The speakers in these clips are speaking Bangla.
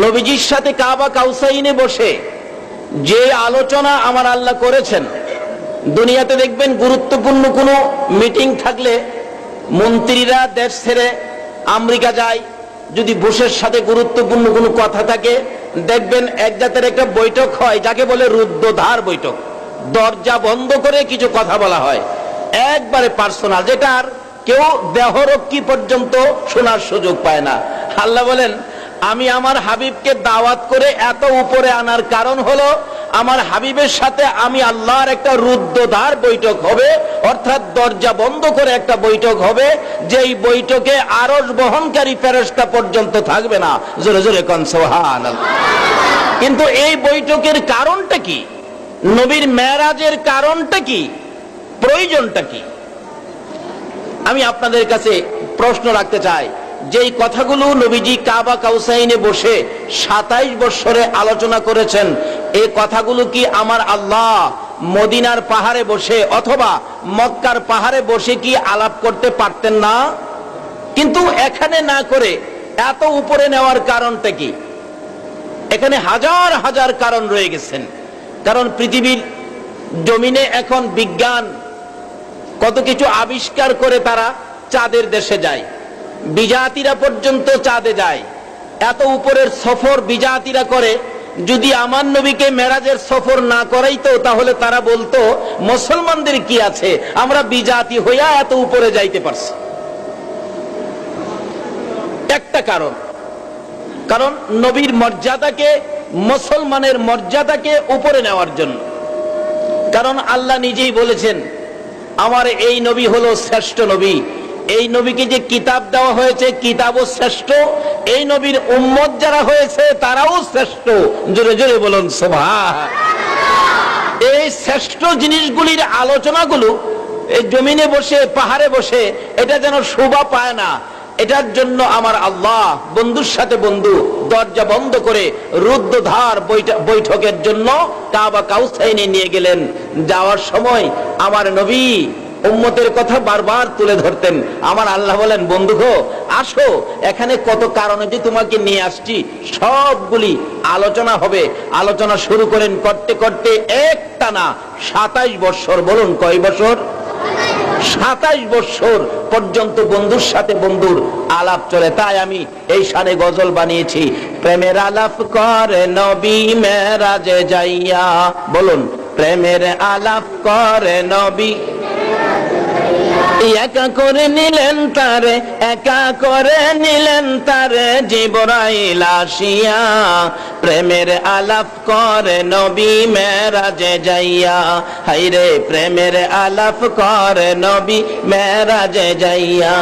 নবীজির সাথে কাবা কাউসাইনে বসে যে আলোচনা আমার আল্লাহ করেছেন, দুনিয়াতে দেখবেন গুরুত্বপূর্ণ কোনো মিটিং থাকলে মন্ত্রীরা দেশ ছেড়ে আমেরিকা যায়, যদি বুশের সাথে গুরুত্বপূর্ণ কোনো কথা থাকে দেখবেন এক জাতের একটা বৈঠক হয় যাকে বলে রুদ্ধদ্বার বৈঠক। দরজা বন্ধ করে কিছু কথা বলা হয়, একবারে পার্সোনাল, যেটার কেউ দেহরক্ষী পর্যন্ত শোনার সুযোগ পায় না। আল্লাহ বলেন, আমি আমার হাবিবকে দাওয়াত করে এত উপরে আনার কারণ হলো আমার হাবিবের সাথে আমি আল্লাহর একটা রুদ্ধদ্বার বৈঠক হবে, অর্থাৎ দরজা বন্ধ করে একটা বৈঠক হবে, যেই বৈঠকে আরশ বহনকারী ফেরেশতা পর্যন্ত থাকবে না। জোরে জোরে কোন সুবহানাল্লাহ। কিন্তু এই বৈঠকের কারণটা কি? নবীর মেরাজের কারণটা কি? প্রয়োজনটা কি? আমি আপনাদের কাছে প্রশ্ন রাখতে চাই, যেই কথাগুলো নবীজি কাবা কাউসাইনে বসে 27 বছরে আলোচনা করেছেন, এই কথাগুলো কি আমার আল্লাহ মদিনার পাহাড়ে বসে অথবা মক্কার পাহাড়ে বসে কি আলাপ করতে পারতেন না? কিন্তু এখানে না করে এত উপরে নেওয়ার কারণটা কি? এখানে হাজার হাজার কারণ রয়ে গেছেন। কারণ পৃথিবীর জমিনে এখন বিজ্ঞান কত কিছু আবিষ্কার করে তারা চাঁদের দেশে যায়, বিজাতিরা পর্যন্ত চাঁদে যায়। এত উপরের সফর বিজাতিরা করে, যদি আমার নবীকে মেরাজের সফর না করাইতো তাহলে তারা বলতো মুসলমানদের কি আছে, আমরা বিজাতি হইয়া এত উপরে যাইতে পারছি। একটা কারণ, কারণ নবীর মর্যাদাকে, মুসলমানের মর্যাদাকে উপরে নেওয়ার জন্য। কারণ আল্লাহ নিজেই বলেছেন আমার এই নবী হলো শ্রেষ্ঠ নবী, এই নবীকে যে কিতাব দেওয়া হয়েছে কিতাবও শ্রেষ্ঠ, এই নবীর উম্মত যারা হয়েছে তারাও শ্রেষ্ঠ। জোরে জোরে বলুন সুবহান। এই শ্রেষ্ঠ জিনিসগুলির আলোচনাগুলো এই জমিনে বসে পাহাড়ে বসে এটা যেন শোভা পায় না, এটার জন্য আমার আল্লাহ বন্ধুর সাথে বন্ধু দরজা বন্ধ করে রুদ্ধদ্বার বৈঠকের জন্য কাবা কাউসাইনে নিয়ে গেলেন। যাওয়ার সময় আমার নবী উম্মতের কথা বারবার তুলে ধরতেন। আমার আল্লাহ বলেন, বন্ধু গো আসো, এখানে কত কারণে যে তোমাকে নিয়ে আসছি সবগুলি আলোচনা হবে। আলোচনা শুরু করেন করতে করতে একটানা 27 বছর। বলুন কয় বছর? 27 বছর পর্যন্ত বন্ধুর সাথে বন্ধুর আলাপ চলে। তাই আমি এই শানে গজল বানিয়েছি, প্রেমের আলাপ করে নবী মেরাজে যাইয়া। বলুন, প্রেমের আলাপ করে নবী একা করে নিলেন তারে, একা করে নিলেন তারে জিবরাইল আসিয়া। প্রেমের আলাপ করে নবী মেরাজে যাইয়া, হাইরে প্রেমের আলাপ করে নবী মেরাজে যাইয়া।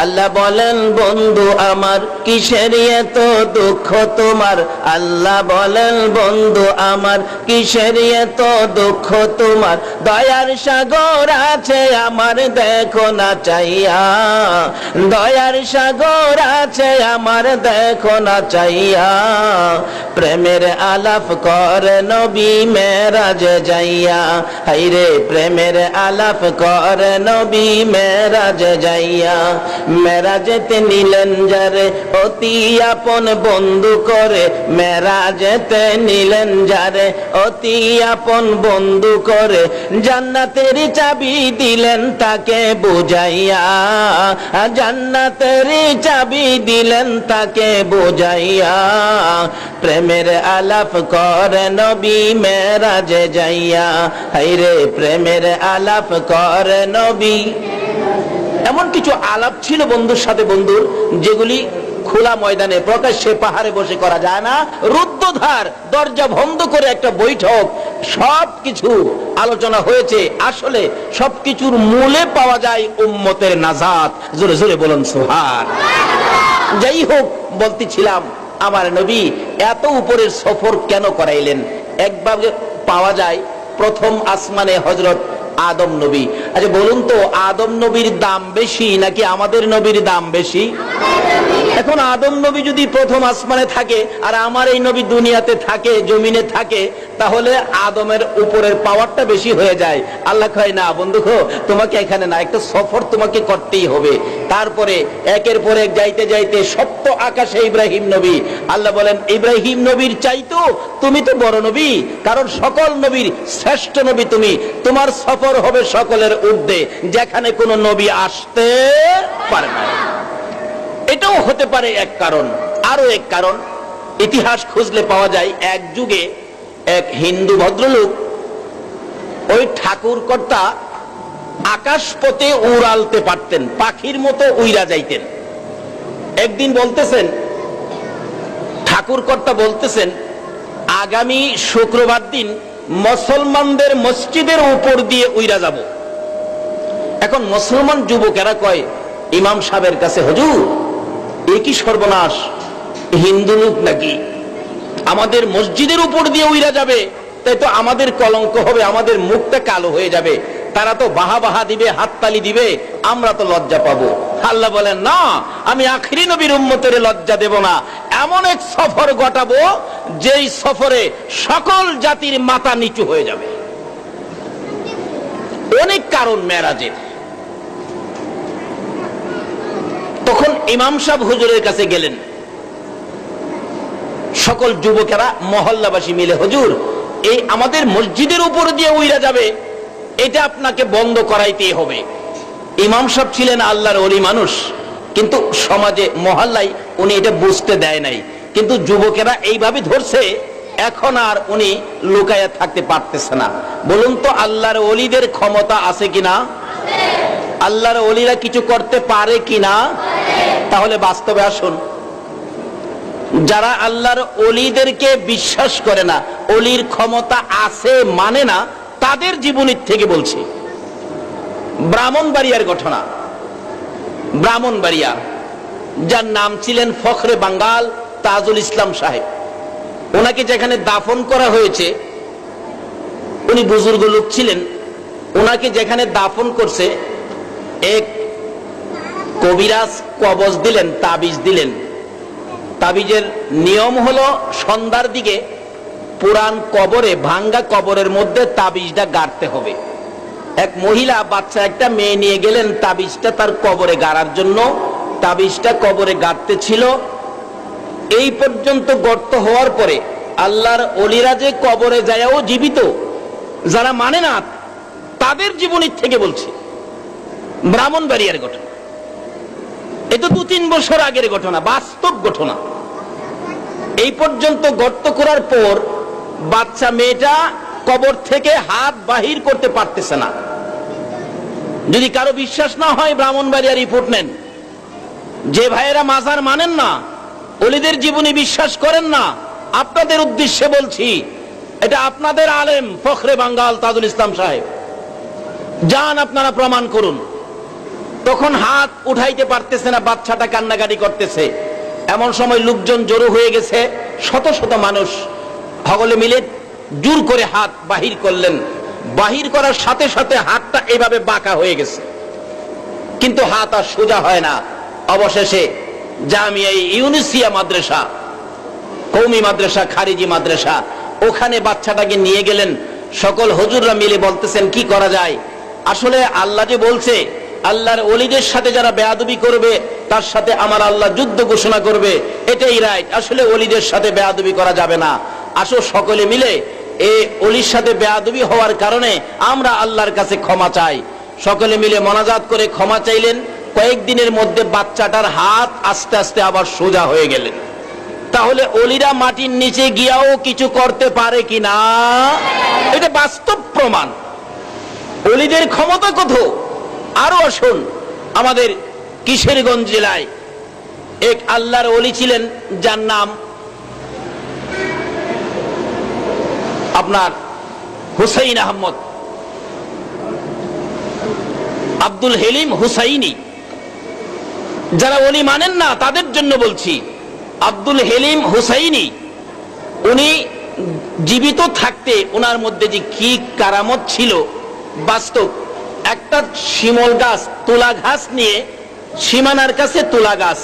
আল্লাহ বলেন, বন্ধু আমার কিসের এত দুঃখ তোমার? আল্লাহ বলেন, বন্ধু আমার কিসের এত দুঃখ তোমার? দয়ার সাগর আছে আমার দেখো না চাইয়া, দয়ার সাগর আছে আমার দেখো না চাইয়া। প্রেমের আলাপ করে নবী মেরাজে যাইয়া, হাইরে প্রেমের আলাপ করে নবী মেরাজে যাইয়া। মেরাজেতে নিলেন যারে অতি আপন বন্ধু করে, মেরাজেতে নিলেন যারে অতি আপন বন্ধু করে, জান্নাতের চাবি দিলেন তাকে বুঝাইয়া, জান্নাতের চাবি দিলেন তাকে বুঝাইয়া। প্রেমের আলাপ করে নবী মেরাজে যাইয়া, হাইরে প্রেমের আলাপ করে নবী। এমন কিছু আলাপ ছিল বন্ধুর সাথে বন্ধুর, যেগুলি খোলা ময়দানে প্রকাশ্যে পাহাড়ে বসে করা যায় না। রুদ্ধদ্বার দরজা বন্ধ করে একটা বৈঠক, সবকিছু আলোচনা হয়েছে। আসলে সবকিছুর মূলে পাওয়া যায় উম্মতের নাজাত। জোরে জোরে বলুন সুবহান। যাই হোক, বলতেছিলাম আমার নবী এত উপরের সফর কেন করাইলেন? একভাবে পাওয়া যায় প্রথম আসমানে হযরত আদম নবী। আচ্ছা বলুন তো, আদম নবীর দাম বেশি নাকি আমাদের নবীর দাম বেশি? এখন আদম নবী যদি প্রথম আসমানে থাকে আর আমার এই নবী দুনিয়াতে থাকে, জমিনে থাকে, তাহলে আদমের উপরের পাওয়ারটা বেশি হয়ে যায়। আল্লাহ কয় না বন্ধু, তোমাকে এখানে না, একটা সফর তোমাকে করতেই হবে। তারপরে একের পর এক যাইতে যাইতে সপ্ত আকাশে ইব্রাহিম নবী। আল্লাহ বলেন, ইব্রাহিম নবীর চাইতো তুমি তো বড় নবী, কারণ সকল নবীর শ্রেষ্ঠ নবী তুমি। তোমার সফর হবে সকলের ঊর্ধ্বে, যেখানে কোনো নবী আসতে পারে না। এটাও হতে পারে এক কারণ। আরো এক কারণ, ইতিহাস খুঁজলে পাওয়া যায়, এক যুগে এক হিন্দু ভদ্রলোক, ওই ঠাকুর কর্তা আকাশ পথে উড়ালতে পারতেন, পাখির মতো উইরা যাইতেন। একদিন বলতেছেন, ঠাকুর কর্তা বলতেছেন, আগামী শুক্রবার দিন মুসলমানদের মসজিদের উপর দিয়ে উইরা যাব। এখন মুসলমান যুবকেরা কয় ইমাম সাহেবের কাছে, হুজুর এ কি সর্বনাশ, হিন্দু লোক নাকি আমাদের মসজিদের উপর দিয়ে উইরা যাবে, তাই তো আমাদের কলঙ্ক হবে, আমাদের মুখটা কালো হয়ে যাবে, তারা তো বাহা বাহা দিবে, হাততালি দিবে, আমরা তো লজ্জা পাবো। আল্লাহ বলেন, না, আমি আখিরি নবীর উম্মতের লজ্জা দেব না। এমন এক সফর ঘটাবো যেই সফরে সকল জাতির মাথা নিচু হয়ে যাবে। অনেক কারণ মেরাজের। তখন ইমাম সাহেব হুজুরের কাছে গেলেন, সকল যুবকেরা মহল্লাবাসী মিলে, হুজুর এই আমাদের মসজিদের উপর দিয়ে উইরা যাবে, এটা আপনাকে বন্ধ করাইতেই হবে। ইমাম সাহেব ছিলেন আল্লাহর ওলি মানুষ, কিন্তু সমাজে মহল্লায় উনি এটা বুঝতে দেয় নাই, কিন্তু যুবকেরা এইভাবে ধরছে, এখন আর উনি লুকায়া থাকতে পারতেছে না। বলুন তো, আল্লাহর ওলিদের ক্ষমতা আছে কিনা? আল্লাহর ওলিরা কিছু করতে পারে কিনা? তাহলে বাস্তবে আসুন, যারা আল্লাহর ওলিদেরকে বিশ্বাস করে না, ওলির ক্ষমতা আছে মানে না, তাদের জীবনী থেকে বলছি। ব্রাহ্মণবাড়িয়ার ঘটনা। ব্রাহ্মণবাড়িয়া, যার নাম ছিলেন ফখরে বাঙ্গাল তাজুল ইসলাম সাহেব, ওনাকে যেখানে দাফন করা হয়েছে, উনি বুজুর্গ লোক ছিলেন, ওনাকে যেখানে দাফন করছে, এক কবিরাজ কবজ দিলেন, তাবিজ দিলেন। তাবিজের নিয়ম হলো সন্ধ্যার দিকে পুরান কবরে, ভাঙ্গা কবরের মধ্যে তাবিজটা গাড়তে হবে। এক মহিলা বাচ্চা একটা মেয়ে নিয়ে গেলেন তাবিজটা তার কবরে গাড়ার জন্য। তাবিজটা কবরে গাড়তে ছিল, এই পর্যন্ত গর্ত হওয়ার পরে আল্লাহর ওলিরা যে কবরে যায়ও জীবিত, যারা মানে না তাদের জীবনী থেকে বলছে। ব্রাহ্মণবাড়িয়ার ঘটনা, এটা 2-3 বছর আগের ঘটনা, বাস্তব ঘটনা। এই পর্যন্ত গর্ত করার পর বাচ্চা মেয়েটা কবর থেকে হাত বাহির করতে পারতেছে না। যদি কারো বিশ্বাস না হয়, ব্রাহ্মণবাড়িয়া রিপোর্ট নেন। যে ভাইয়েরা মাজার মানেন না, ওলিদের জীবনী বিশ্বাস করেন না, আপনাদের উদ্দেশ্যে বলছি, এটা আপনাদের আলেম ফখরে বাঙ্গাল তাজুল ইসলাম সাহেব, যান আপনারা প্রমাণ করুন। তখন হাত উঠাইতে পারতেছে না, বাচ্চাটা কান্নাকাটি করতেছে। এমন সময় লোকজন জড়ো হয়ে গেছে, শত শত মানুষ সকলে মিলে জোর করে হাত বাহির করলেন। বাহির করার সাথে সাথে হাতটা এভাবে বাঁকা হয়ে গেছে, কিন্তু হাত আর সোজা হয় না। অবশেষে জামিয়া ইউনিসিয়া মাদ্রাসা, কওমি মাদ্রাসা, খারিজি মাদ্রাসা, ওখানে বাচ্চাটাকে নিয়ে গেলেন। সকল হুজুররা মিলে বলতেছেন কি করা যায়। আসলে আল্লাহ যে বলছে, আল্লাহর ওলিদের সাথে যারা বেয়াদবি করবে তার সাথে আমার আল্লাহ যুদ্ধ ঘোষণা করবে, এটাই রাইট। আসলে ওলিদের সাথে বেয়াদবি করা যাবে না। আসো সকলে মিলে এই ওলির সাথে বেয়াদবি হওয়ার কারণে আমরা আল্লাহর কাছে ক্ষমা চাই। সকলে মিলে মোনাজাত করে ক্ষমা চাইলেন। কয়েকদিনের মধ্যে বাচ্চাটার হাত আস্তে আস্তে আবার সোজা হয়ে গেলেন। তাহলে ওলিরা মাটির নিচে গিয়াও কিছু করতে পারে কিনা? এটা বাস্তব প্রমাণ। ওলিদের ক্ষমতা কত। আরো আসুন, আমাদের কিশোরগঞ্জ জেলায় এক আল্লাহর ওলি ছিলেন, যার নাম আপনার হুসাইন আহমদ, আব্দুল হেলিম হুসাইনি। যারা ওলি মানেন না তাদের জন্য বলছি, আব্দুল হেলিম হুসাইনি, উনি জীবিত থাকতে ওনার মধ্যে যে কি কারামত ছিল বাস্তব। একটা শিমল গাছ, তুলা ঘাস নিয়ে সীমানার কাছে তুলা গাছ,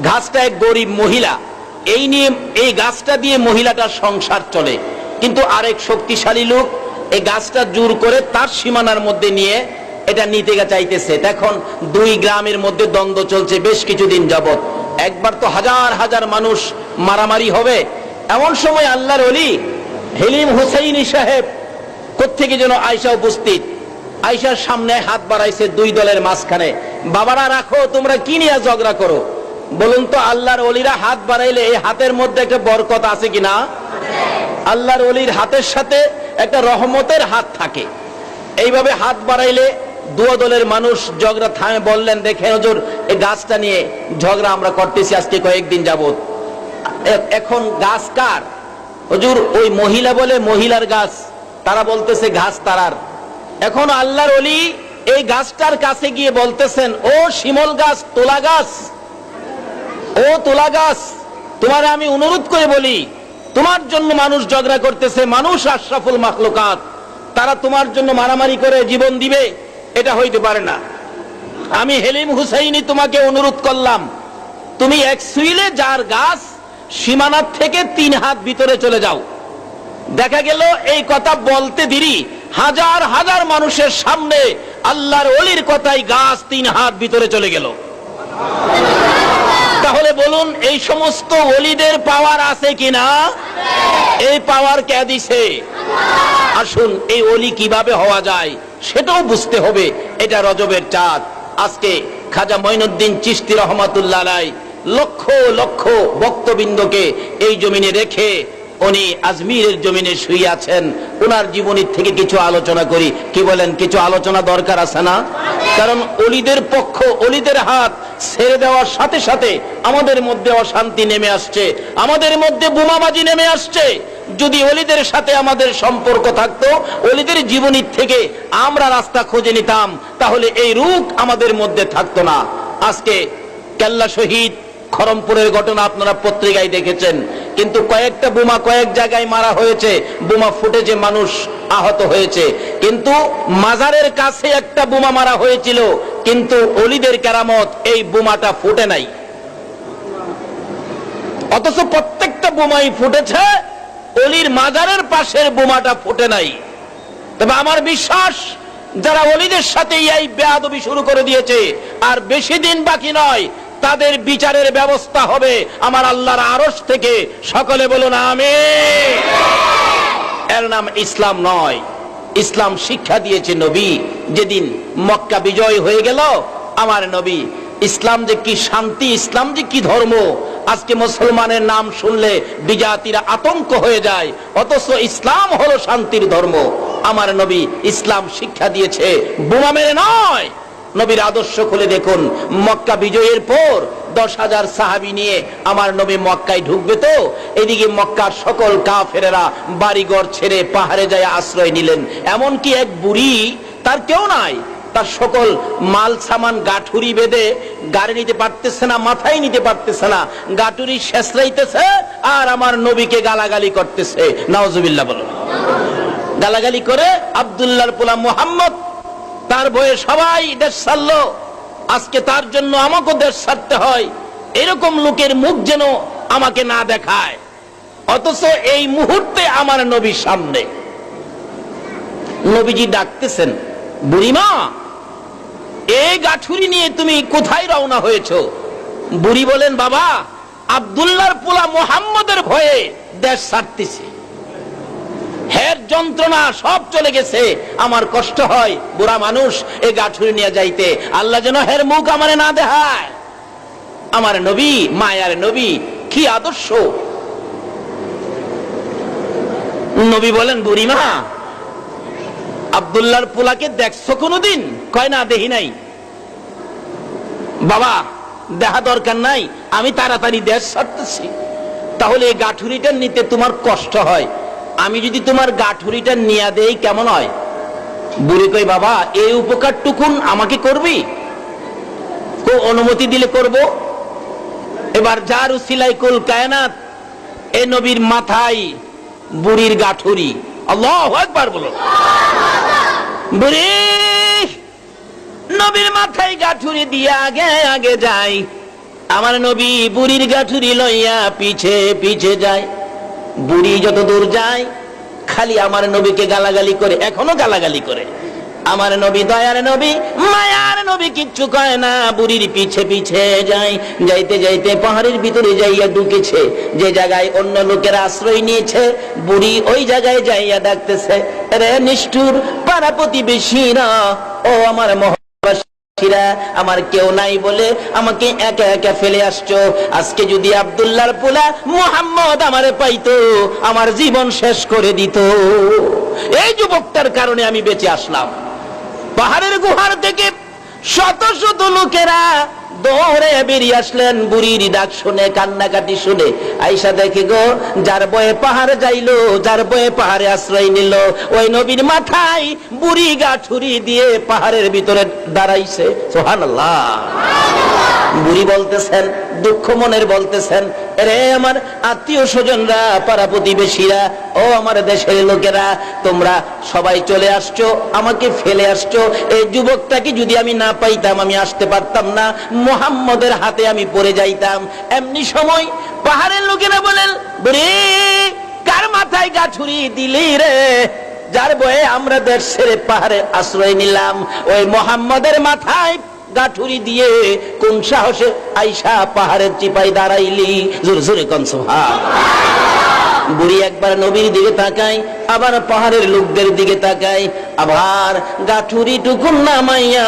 ঘাসটা এক গরিব মহিলা, এই নিয়ে এই গাছটা দিয়ে মহিলাটার সংসার চলে। কিন্তু আরেক শক্তিশালী লোক এই গাছটা জোর করে তার সীমানার মধ্যে নিয়ে এটা নিতে চাইতেছে। এখন দুই গ্রামের মধ্যে দ্বন্দ্ব চলছে বেশ কিছুদিন যাবত। একবার তো হাজার হাজার মানুষ মারামারি হবে। এমন সময় আল্লাহর ওলি হেলিম হুসাইনি সাহেব কোত্থেকে যেন আয়সা উপস্থিত। আয়সার সামনে হাত বাড়াইছে দুই দলের মাঝখানে। বাবারা রাখো, তোমরা কি নিয়ে ঝগড়া করো? বলুন তো, আল্লাহর ওলিরা হাত বাড়াইলে এই হাতের মধ্যে একটা বরকত আছে কিনা? আল্লাহর ওলির হাতের সাথে একটা রহমতের হাত থাকে। এইভাবে হাত বাড়াইলে দুই দলের মানুষ ঝগড়া থামে। বললেন, দেখেন হুজুর, এই গাছটা নিয়ে ঝগড়া আমরা করতেছি আজকে কয়েকদিন যাবত। এখন গাছ কার? হুজুর, ওই মহিলা বলে মহিলার গাছ, তারা বলতেছে ঘাস তারার। এখন আল্লাহর ওলি এই গাছটার কাছে গিয়ে বলতেছেন, ও শিমল গাছ, তোলা গাছ, ও তোলা গাছ, তোমার আমি অনুরোধ করে বলি, তোমার জন্য মানুষ ঝগড়া করতেছে, মানুষ আশরাফুল মাখলুকাত, তারা তোমার জন্য মারামারি করে জীবন দিবে, এটা হইতে পারে না। আমি হেলিম হুসাইনি তোমাকে অনুরোধ করলাম, তুমি এক সুইলে যার গাছ সীমানার থেকে 3 হাত ভিতরে চলে যাও। দেখা গেল এই কথা বলতে দেরি হাজার হাজার মানুষের সামনে আল্লাহর ওলির কথাই গাছ 3 হাত ভিতরে চলে গেল। তাহলে বলুন, এই সমস্ত ওলিদের পাওয়ার আছে কিনা? এই পাওয়ার কে দিছে? আসুন, এই ওলি কিভাবে হওয়া যায় সেটাও বুঝতে হবে। এটা রজবের চাঁদ। আজকে খাজা মঈনুদ্দিন চিশতি রহমাতুল্লাহ আলাইহি লক্ষ লক্ষ ভক্তবৃন্দকে এই জমিনে রেখে উনি আজমিরের জমিনে শুয়ে আছেন। ওনার জীবনী থেকে কিছু আলোচনা করি। কি বলেন? কিছু আলোচনা দরকার আছে না? কারণ অলিদের পক্ষ, অলিদের হাত ছেড়ে দেওয়ার সাথে সাথে আমাদের মধ্যে অশান্তি নেমে আসছে, আমাদের মধ্যে বোমাবাজি নেমে আসছে। যদি অলিদের সাথে আমাদের সম্পর্ক থাকতো, অলিদের জীবনী থেকে আমরা রাস্তা খুঁজে নিতাম, তাহলে এই রূপ আমাদের মধ্যে থাকতো না। আজকে কেল্লা শহীদ খরমপুরের ঘটনা আপনারা পত্রিকায় দেখেছেন। কিন্তু কয়েকটা বোমা কয়েক জায়গায় মারা হয়েছে, বোমা ফুটেছে, মানুষ আহত হয়েছে। কিন্তু মাজারের কাছে একটা বোমা মারা হয়েছিল, কিন্তু অলিদের কেরামত, এই বোমাটা ফুটে নাই। অথচ প্রত্যেকটা বোমাই ফুটেছে, অলির মাজারের পাশের বোমাটা ফুটে নাই। তবে আমার বিশ্বাস, যারা অলিদের সাথে এই বেয়াদবি শুরু করে দিয়েছে, আর বেশি দিন বাকি নয়, তাদের বিচারের ব্যবস্থা হবে আমার আল্লাহর আরশ থেকে। সকলে বলুন আমিন। এর নাম ইসলাম নয়। ইসলাম শিক্ষা দিয়েছে নবী। যেদিন মক্কা বিজয় হয়ে গেল, আমার নবী, ইসলাম যে কি শান্তি, ইসলাম যে কি ধর্ম, আজকে মুসলমানের নাম শুনলে বিজাতিরা আতঙ্ক হয়ে যায়। অথচ ইসলাম হলো শান্তির ধর্ম। আমার নবী ইসলাম শিক্ষা দিয়েছে, বোমা মেরে নয়। নবীর আদর্শ খুলে দেখুন। মক্কা বিজয়ের পর 10,000 সাহাবী নিয়ে আমার নবী মক্কায় ঢুকবে। তো এদিকে মক্কার সকল কাফেরেরা বাড়িঘর ছেড়ে পাহাড়ে যায় আশ্রয় নিলেন। এমনকি এক বুড়ি, তার কেউ নাই, তার সকল মাল সামান গাঠুরি বেঁধে গাড়ি নিতে পারতেছে না, মাথায় নিতে পারতেছে না, গাঠুরি শেষরাইতেছে আর আমার নবীকে গালাগালি করতেছে। নাউজুবিল্লাহ বলুন। গালাগালি করে আব্দুল্লাহর পোলা মুহাম্মদ, তার ভয়ে সবাই দেশ ছাড়লো। আজকে তার জন্য আমাকে দেশ ছাড়তে হয়, এরকম লোকের মুখ যেন আমাকে না দেখায়। অথচ এই মুহূর্তে আমার নবীর সামনে নবীজি ডাকতেছেন, বুড়িমা, এই গাঠুরি নিয়ে তুমি কোথায় রওনা হয়েছো? বুড়ি বলেন, বাবা, আব্দুল্লাহর পোলা মুহাম্মদের ভয়ে দেশ ছাড়তেছি। হের যন্ত্রণা সব চলে গেছে, আমার কষ্ট হয়। বুড়া মানুষ এই গাঠুরি নিয়ে যাইতে, আল্লাহ যেন হের মুখ আমারে না দেখায়। আমার নবী, মায়ার নবী, কি আদর্শ। নবী বলেন, বুড়িমা, আব্দুল্লাহর পোলাকে দেখছো কোনদিন? কয় না, দেখি নাই। বাবা, দেখা দরকার নাই, আমি তাড়াতাড়ি দেশ ছাড়তেছি। তাহলে এই গাঠুরিটা নিতে তোমার কষ্ট হয়, আমি যদি তোমার গাঠুরিটা নিয়ে দেই কেমন হয়? বুড়ি কই, বাবা, এই উপকারটুকুন আমাকে করবি? অনুমতি দিলে করব। এবার যার উসিলাই কুল কায়নাত, এই নবীর মাথায় বুড়ির গাঠুরি। আল্লাহু আকবার বলো। বুড়ি নবীর মাথায় গাঠুরি দিয়ে আগে আগে যায়। আমার নবী বুড়ির গাঠুরি লইয়া পিছে পিছে যায়। বুড়ি যত দূর যায় খালি আমার নবীকে গালাগালি করে, এখনো গালাগালি করে। আমার নবী দয়ার নবী মায়ার নবী কিচ্ছু কয় না, বুড়ির পিছে পিছে যায়। যাইতে যাইতে পাহাড়ের ভিতরে যাইয়া ঢুকেছে, যে জায়গায় অন্য লোকেরা আশ্রয় নিয়েছে, বুড়ি ওই জায়গায় যাইয়া ডাকতেছে, রে নিষ্ঠুর পাড়া প্রতিবেশীরা, ও আমার মহল্লাবাসীরা, আমার কেউ নাই বলে আমাকে একা একা ফেলে আসছো। আজকে যদি আব্দুল্লাহর পোলা মুহাম্মদ আমারে পাইতো, আমার জীবন শেষ করে দিত। এই যুবকটার কারণে আমি বেঁচে আসলাম। পাহাড়ের গুহার থেকে শত শত লোকেরা দৌড়ে বেরিয়ে আসলেন বুড়ির ডাক শুনে, কান্নাকাটি শুনে। আইসা দেখে গো, যার বয়ে পাহাড়ে যাইলো, যার বয়ে পাহাড়ে আশ্রয় নিল, ওই নবীর মাথায় বুড়ি গাঠুরি দিয়ে পাহাড়ের ভিতরে দাঁড়াইছে। সুবহানাল্লাহ। বুড়ি বলতেছেন, দুঃখ মনের বলতেছেন, রে আমার আত্মীয় স্বজনরা, পাড়া প্রতিবেশীরা, ও আমার দেশের লোকেরা, তোমরা সবাই চলে আসছো, আমাকে ফেলে আসছো। এই যুবকটাকে যদি আমি না পাইতাম, আমি আসতে পারতাম না, মুহাম্মদের হাতে আমি পড়ে যাইতাম। এমনি সময় পাহাড়ের লোকেরা বলেন, বুড়ি কার মাথায় গাছুরি দিলি রে? যার বয়ে আমরা দেশ ছেড়ে পাহাড়ে আশ্রয় নিলাম, ওই মুহাম্মদের মাথায় গাঠুরি দিয়ে কোন সাহসে আইসা পাহাড়ের চিপাই দাঁড়াইলি? জোরে জোরে কোন সুবহান। বুড়ি একবার নবীর দিকে তাকায়, আবার পাহাড়ের লোকদের দিকে তাকায়, আবার গাঠুরি টুকুন নামাইয়া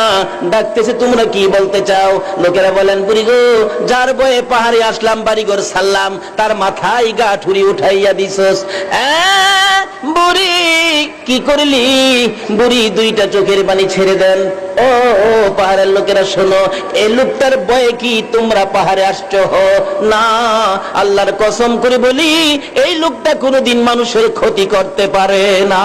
ডাকতেছে, তোমরা কি বলতে চাও? লোকেরা বলেন, বুড়ি গো, যার বয়ে পাহাড়ে আসলাম, বাড়িঘর ছাড়লাম, তার মাথায় গাঠুরি উঠাইয়া দিছস। বুড়ি কি করলি? বুড়ি দুইটা চোখের পানি ছেড়ে দেন। ও পাহাড়ের লোকেরা শোনো, এই লোকটার বয়ে কি তোমরা পাহাড়ে আসছো? না, আল্লাহর কসম করে বলি, এই লোকটা কোনোদিন মানুষের ক্ষতি করতে পারে না।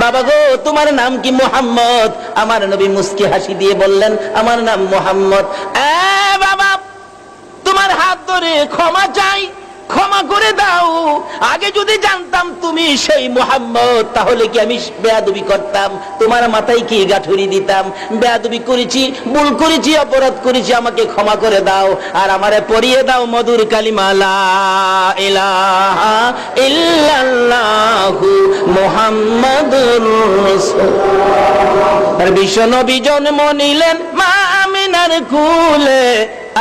বাবা গো, তোমার নাম কি? মুহাম্মদ। আমার নবী মুস্কি হাসি দিয়ে বললেন, আমার নাম মুহাম্মদ। বাবা, তোমার হাত ধরে ক্ষমা চাই, ক্ষমা করে দাও। আগে যদি জানতাম তুমি সেই মুহাম্মদ, তাহলে কি আমি বেয়াদবি করতাম? তোমার মাথায় কি গাঠুরি দিতাম? বেয়াদবি করেছি, ভুল করেছি, অপরাধ করেছি, আমাকে ক্ষমা করে দাও। আর আমারে পড়িয়ে দাও মধুর কালিমা, লা ইলাহা ইল্লাল্লাহু মুহাম্মাদুর রাসূলুল্লাহ। আর বিশ্ব নবী জন্ম নিলেন মা আমিনার কুলে,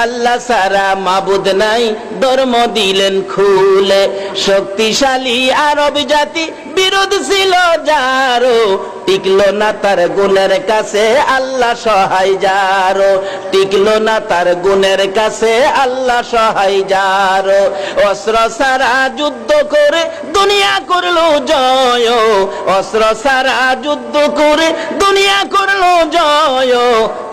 আল্লাহ সারা মাবুদ নাই, ধর্ম দিলেন খুলে। শক্তিশালী আরব জাতি বিরোধ ছিল যারো, টিকলো না তার গুণের কাছে আল্লাহ সহায় যারো, টিকলো না তার গুণের কাছে আল্লাহ সহায় যারো। অস্ত্র সারা যুদ্ধ করে দুনিয়া করলো জয়, অস্ত্র সারা যুদ্ধ করে দুনিয়া করলো জয়।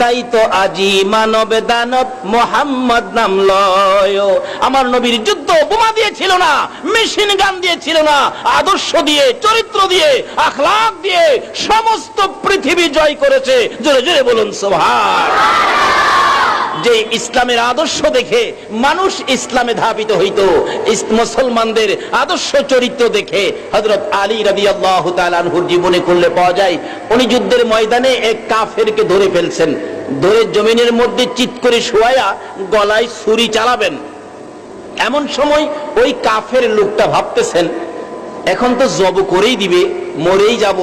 তাই তো আজি মানব দানব মুহাম্মদ নাম লয়। আমার নবীর যুদ্ধ বোমা দিয়ে ছিল না, মেশিন গান দিয়ে ছিল না, আদর্শ দিয়ে, চরিত্র দিয়ে, আখলাক দিয়ে সমস্ত পৃথিবী জয় করেছে। জোরে জোরে বলুন সুবহান। যে ইসলামের আদর্শ দেখে মানুষ ইসলামে ধাবিত হইত, মুসলমানদের আদর্শ চরিত্র দেখে হযরত আলী রাদিয়াল্লাহু তাআলা আনহুর জীবনে করলে পাওয়া যায়। উনি যুদ্ধের ময়দানে এক কাফেরকে ধরে ফেলছেন, ধরে জমিনের মধ্যে চিৎ করে শোয়ায়া গলায় ছুরি চালাবেন। এমন সময় ওই কাফের লোকটা ভাবতেছেন, এখন তো জব করেই দিবে, মরেই যাব,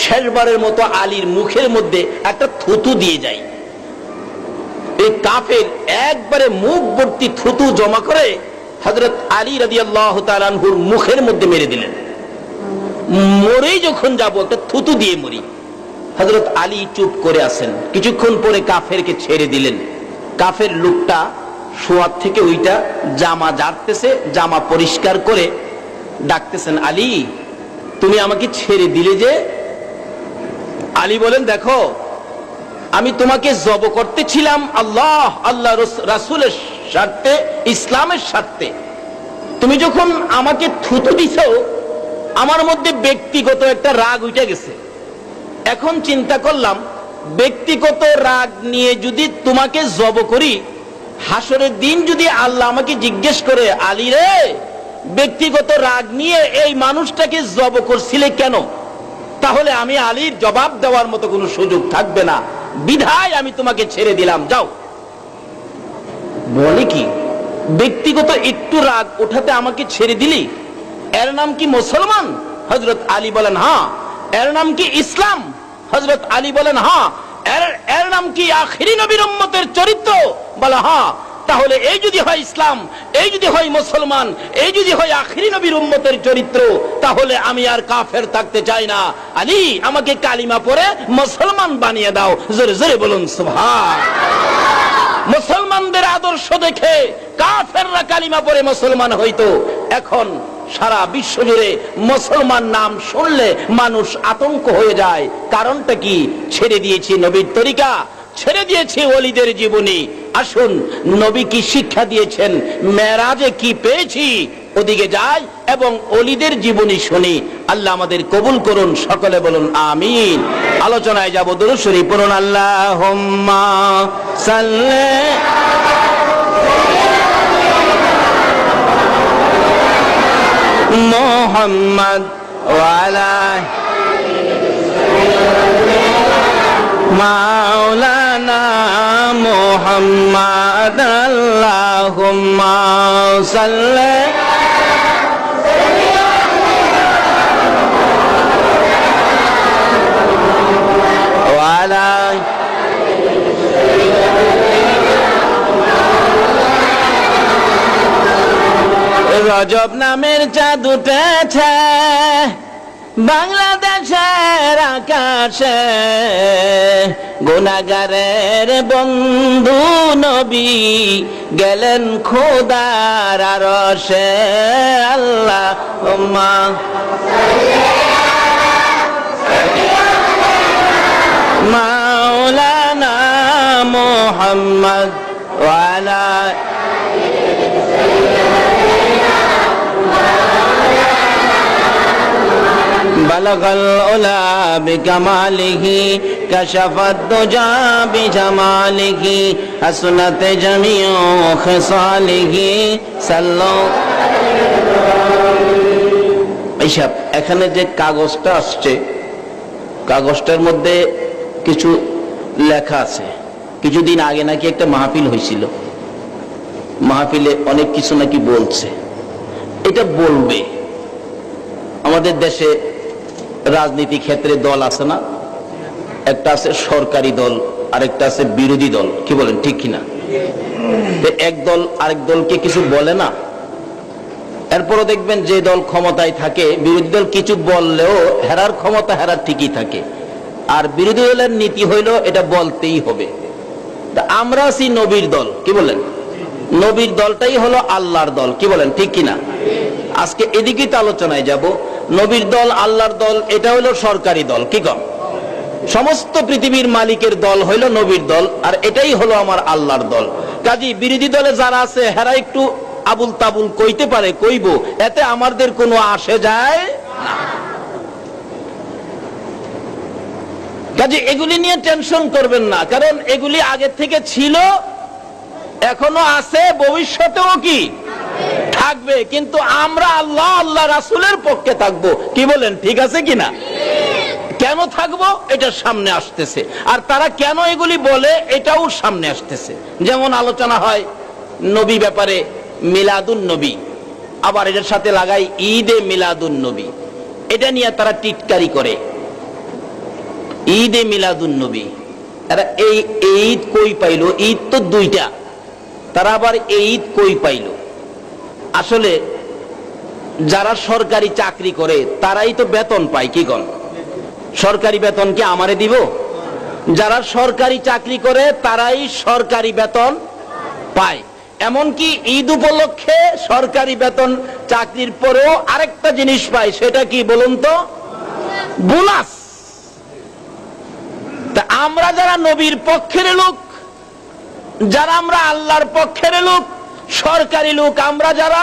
শেষবারের মতো আলীর মুখের মধ্যে একটা থুতু দিয়ে যায়। এই কাফের একবারে মুখ ভর্তি থুতু জমা করে হযরত আলী রাদিয়াল্লাহু তাআলা আনহুর মুখের মধ্যে মেরে দিলেন। মরেই যখন যাব, একটা থুতু দিয়ে মরি। হযরত আলী চুপ করে আছেন, কিছুক্ষণ পরে কাফেরকে ছেড়ে দিলেন। কাফের লোকটা শোয়ার থেকে ওইটা জামা ঝাড়তেছে, জামা পরিষ্কার করে ডাকতেছেন, আলী তুমি আমাকে ছেড়ে দিলে যে? আলী বলেন, দেখো আমি তোমাকে জব করতেছিলাম আল্লাহ রাসূলের স্বার্থে, ইসলামের স্বার্থে। তুমি যখন আমাকে থুতু দিছো, আমার মধ্যে ব্যক্তিগত একটা রাগ উঠে গেছে। এখন চিন্তা করলাম, ব্যক্তিগত রাগ নিয়ে যদি তোমাকে জব করি, হাসরের দিন যদি আল্লাহ আমাকে জিজ্ঞেস করে, আলী রে, ব্যক্তিগত রাগ নিয়ে এই মানুষটাকে জব করছিলে কেন? তাহলে আমি আলীর জবাব দেওয়ার মতো কোনো সুযোগ থাকবে না, বিধায় আমি তোমাকে ছেড়ে দিলাম, যাও। বলে কি, ব্যক্তিগত একটু রাগ ওঠাতে আমাকে ছেড়ে দিলি? এর নাম কি মুসলমান? হযরত আলী বলেন হ্যাঁ। এর নাম কি ইসলাম? হযরত আলী বলেন হ্যাঁ। এর নাম কি আখিরি নবীর উম্মতের চরিত্র? বলে হ্যাঁ। তাহলে এই যদি হয় ইসলাম, এই যদি হয় মুসলমান, এই যদি হয় আখিরি নবীর উম্মতের চরিত্র, তাহলে আমি আর কাফের থাকতে চাই না। আলী, আমাকে কালিমা পড়ে মুসলমান বানিয়ে দাও। জোরে জোরে বলুন সুবহান। মুসলমানদের আদর্শ দেখে কাফেররা কালিমা পড়ে মুসলমান হইতো। এখন সারা বিশ্ব জুড়ে মুসলমান নাম শুনলে মানুষ আতঙ্ক হয়ে যায়। কারণটা কি? ছেড়ে দিয়েছি নবীর তরিকা, ছেড়ে দিয়েছি ওলিদের জীবনী। আসুন, নবী কি শিক্ষা দিয়েছেন, মেরাজে কি পেয়েছি, ওদিকে যাই এবং ওলিদের জীবনী শুনি। আল্লাহ আমাদের কবুল করুন, সকলে বলুন আমিন। আলোচনায় যাব, দুরূদ শরীফ পড়ুন। আল্লাহুম্মা সাল্লি মুহাম্মদ ওয়া আলা মাওলানা মুহাম্মদ। আল্লাহুম্মা সাল্লি ওয়া আলা রজব নামের চাঁদ উঠেছে বাংলাদেশের আকাশে, গুনাহগারের বন্ধু নবী গেলেন খোদার আরশে। আল্লাহুম্মা মাওলানা মুহাম্মদ ওয়া আলা বালাগাল উলা বিকামালিহি কাশাফাদ দুজা বিজামালিহি হাসনাত জামিউ খিসালিহি সাল্লাল্লাহু। এইসব এখানে যে কাগজটা আসছে, কাগজটার মধ্যে কিছু লেখা আছে। কিছুদিন আগে নাকি একটা মাহফিল হয়েছিল, মাহফিলে অনেক কিছু নাকি বলছে। এটা বলবে, আমাদের দেশে রাজনীতি ক্ষেত্রে দল আছে না, একটা আছে সরকারি দল, আরেকটা আছে বিরোধী দল। কি বলেন, ঠিক কিনা? এক দল আরেক দলকে কিছু বলে না, এরপরও দেখবেন যে দল ক্ষমতায় থাকে, বিরোধী দল কিছু বললেও হেরার ক্ষমতা হেরার ঠিকই থাকে। আর বিরোধী দলের নীতি হইল এটা বলতেই হবে। আমরা আছি নবীর দল। কি বলেন? নবীর দলটাই হলো আল্লাহর দল। কি বলেন, ঠিক কিনা? আজকে এদিকেই তো আলোচনায় যাব। নবীর দল, আল্লাহর দল, এটা হলো সরকারি দল। কি কম? সমস্ত পৃথিবীর মালিকের দল হইল নবীর দল, আর এটাই হলো আমার আল্লাহর দল। কাজী বিরোধী দলে যারা আছে হেরা একটু আবুল তাবুল কইতে পারে, কইব, এতে আমাদের কোনো আসে যায় না। কাজী এগুলি নিয়ে টেনশন করবেন না, কারণ এগুলি আগে থেকে ছিল, এখনো আছে, ভবিষ্যতেও কি থাকবে। কিন্তু আমরা আল্লাহ আল্লাহ রাসূলের পক্ষে থাকবো। কি বলেন, ঠিক আছে কিনা? কেন থাকবো এটার সামনে আসতেছে, আর তারা কেন এগুলি বলে এটাও সামনে আসতেছে। যেমন আলোচনা হয় নবী ব্যাপারে, মিলাদুন নবী, আবার এটার সাথে লাগাই ঈদে মিলাদুন নবী। এটা নিয়ে তারা টিটকারি করে, ঈদে মিলাদুন নবী। এরা এই ঈদ কই পাইল? ঈদ তো দুইটা, তারা আবার এই ঈদ কই পাইল? আসলে যারা সরকারি চাকরি করে তারাই তো বেতন পায়। কি কন? সরকারি বেতন কি আমারে দিব? যারা সরকারি চাকরি করে তারাই সরকারি বেতন পায়। এমনকি ঈদ উপলক্ষে সরকারি বেতন চাকরির পরেও আরেকটা জিনিস পায়, সেটা কি বলুন তো? বোনাস। তা আমরা যারা নবীর পক্ষের লোক, যারা আমরা আল্লাহর পক্ষের লোক, সরকারি লোক আমরা যারা,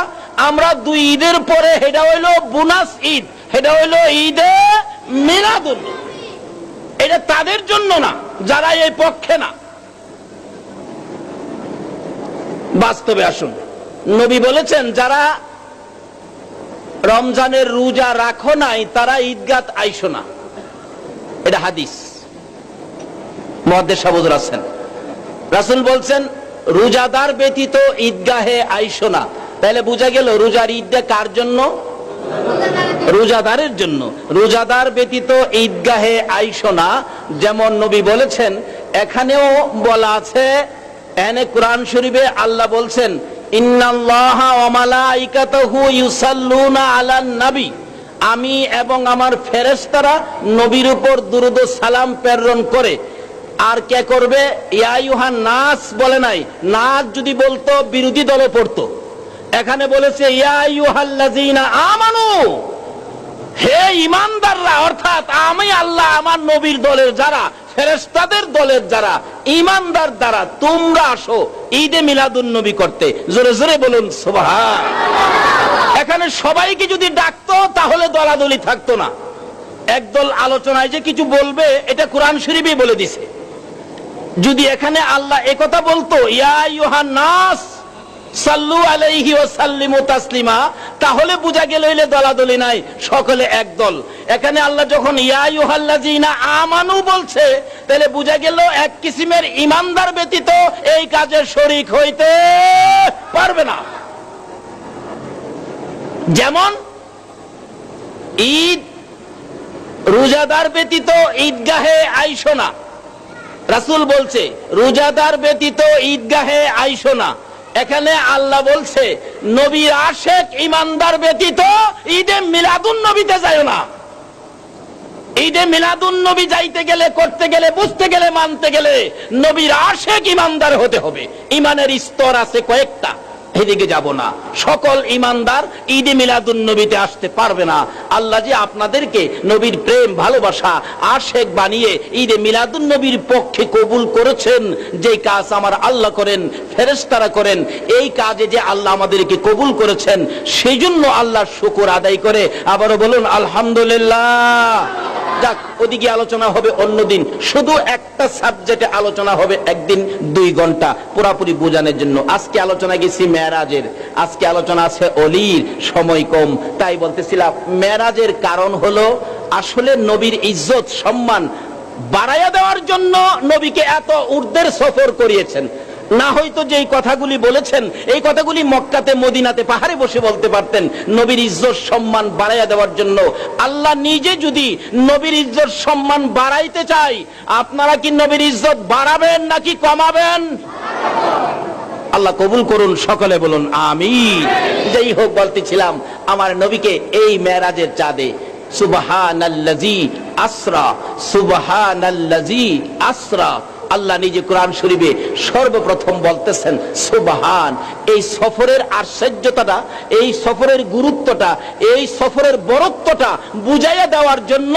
আমরা দুই ঈদের পরে, এটা হইল বোনাস ঈদ, এটা হইল ঈদে মিলাদুন। এটা তাদের জন্য না যারা এই পক্ষে না। বাস্তবে আসুন, নবী বলেছেন যারা রমজানের রোজা রাখো নাই তারা ঈদগাহ আইসো না। এটা হাদিস, মুহাদ্দিস সাহেব আছেন। রাসূল বলছেন রোজাদার ব্যতীত ঈদগাহে আইসো না। তাহলে বোঝা গেল রোজার ঈদগাহ কার জন্য? রোজাদারের জন্য। রোজাদার ব্যতীত ঈদগাহে আইসো না, যেমন নবী বলেছেন। এখানেও বলা আছে, এনে কোরআন শরীফে আল্লাহ বলছেন, ইন্নাল্লাহা ওয়া মালাইকাতুহু ইউসাল্লুনা আলান নবী, আমি এবং আমার ফেরেশতারা নবীর উপর দুরূদ ও সালাম প্রেরণ করে। আর কে করবে? ইয়া আইয়ুহান নাস বলে নাই, নাস যদি বলতো বিরোধী দলে পড়তো। এখানে বলেছে ইয়া আইয়ুহাল্লাযীনা আমানু, হে ঈমানদাররা, অর্থাৎ আমি আল্লাহ আমার নবীর দলের যারা, ফেরেশতাদের দলের যারা ঈমানদার দ্বারা তোমরা আসো ঈদে মিলাদুন নবী করতে। জোরে জোরে বলুন সুবহান। এখানে সবাইকে যদি ডাকতো তাহলে দলাদলি থাকতো না। একদল আলোচনায় যে কিছু বলবে এটা কোরআন শরীফই বলে দিছে। যদি এখানে আল্লাহ একথা বলতো ইয়া আইয়ুহান নাস সাল্লু আলাইহি ওয়া সাল্লিমু তাসলিমা, তাহলে বোঝা গেল এলে দলাদলি নাই, সকলে একদল। এখানে আল্লাহ যখন ইয়া আইয়ুহাল্লাযীনা আমানু বলছে, তাহলে বোঝা গেল এক কিসিমের ঈমানদার ব্যতীত এই কাজে শরীক হইতে পারবে না। যেমন ঈদ, রোজাদার ব্যতীত ঈদগাহে আইসো না। রাসূল বলছে রোজাদার ব্যতীত ঈদগাহে আইসো না। এখানে আল্লাহ বলছে নবীর আশেক ঈমানদার ব্যতীত ঈদে মিলাদুন নবীতে যায় না। ঈদে মিলাদুন নবী যাইতে গেলে, করতে গেলে, বুঝতে গেলে, মানতে গেলে নবীর আশেক ঈমানদার হতে হবে। ঈমানের স্তর আছে কয়েকটা, এদিকে যাব না। সকল ঈমানদার ঈদে মিলাদুন নবীতে আসতে পারবে না। আল্লাহ যে আপনাদেরকে নবীর প্রেম ভালোবাসা আশেক বানিয়ে ঈদে মিলাদুন নবীর পক্ষে কবুল করেছেন, যে কাজ আমার আল্লাহ করেন, ফেরেশতারা করেন, এই কাজে যে আল্লাহ আমাদেরকে কবুল করেছেন, সেই জন্য আল্লাহর শুকর আদায় করে আবারও বলুন আলহামদুলিল্লাহ। যাক, ওদিকে আলোচনা হবে অন্যদিন। শুধু একটা সাবজেক্টে আলোচনা হবে একদিন 2 ঘন্টা পুরাপুরি বোঝানোর জন্য। আজকে আলোচনা গেছি মেরাজের, আজকে আলোচনা আছে অলির, সময় কম, তাই বলতেছিলাম মেরাজের কারণ হলো আসলে নবীর ইজ্জত সম্মান বাড়াইয়া দেওয়ার জন্য নবীকে এত ঊর্ধ্বের সফর করিয়েছেন। না হয়তো যেই কথাগুলি বলেছেন, এই কথাগুলি মক্কাতে, মদিনাতে, পাহাড়ে বসে বলতে পারতেন। নবীর ইজ্জত সম্মান বাড়াইয়া দেওয়ার জন্য আল্লাহ নিজে যদি নবীর ইজ্জত সম্মান বাড়াইতে চাই, আপনারা কি নবীর ইজ্জত বাড়াবেন নাকি কমাবেন? আল্লাহ কবুল করুন, সকলে বলুন আমিন। যাই হোক, বলতেছিলাম আমার নবীকে এই মেরাজের চাঁদে সুবহানাল্লাযী আসরা, সুবহানাল্লাযী আসরা, আল্লাহ নিজে কোরআন শরীফে সর্বপ্রথম বলতেছেন সুবহান। এই সফরের আশ্চর্যতাটা, এই সফরের গুরুত্বটা, এই সফরের বরত্বটা বুঝাইয়া দেওয়ার জন্য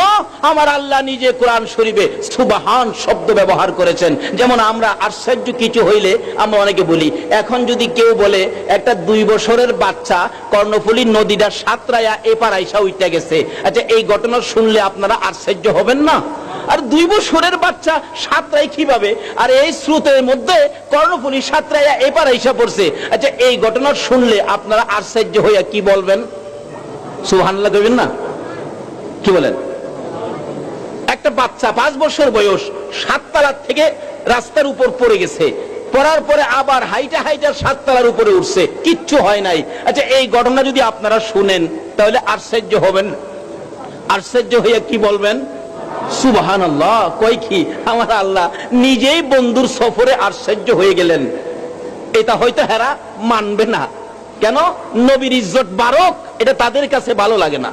আমার আল্লাহ নিজে কোরআন শরীফে সুবহান শব্দ ব্যবহার করেছেন। যেমন আমরা আশ্চর্য কিছু হইলে আমরা অনেকে বলি, এখন যদি কেউ বলে একটা 2 বছরের বাচ্চা কর্ণফুলী নদীটা সাঁতরাইয়া এপার আইসা উইটা গেছে, আচ্ছা এই ঘটনা শুনলে আপনারা আশ্চর্য হবেন না? আর 2 বছরের বাচ্চা সাঁতরাই কিভাবে, আর এই স্রোতের মধ্যে কর্ণফুলী সাঁতরাইয়া এপার আইসা পড়ছে, আচ্ছা এই ঘটনা শুনলে আপনারা আশ্চর্য হইয়া কি বলবেন? সুবহানাল্লাহ কইবেন না? কি বলেন? একটা বাচ্চা 5 বছর বয়স 7 তলার থেকে রাস্তার উপর পড়ে গেছে, পড়ার পরে আবার হাইটা হাইটা 7 তলার উপরে উঠছে, কিচ্ছু হয় নাই। আচ্ছা এই ঘটনা যদি আপনারা শুনেন তাহলে আশ্চর্য হবেন? আশ্চর্য হইয়া কি বলবেন? সুবহানাল্লাহ। কই কি আমার আল্লাহ নিজেই বন্ধুর সফরে আশ্চর্য হয়ে গেলেন। এটা হয়তো হেরা মানবে না। কেন? নবীর ইজ্জত বাড়ক এটা তাদের কাছে ভালো লাগে না।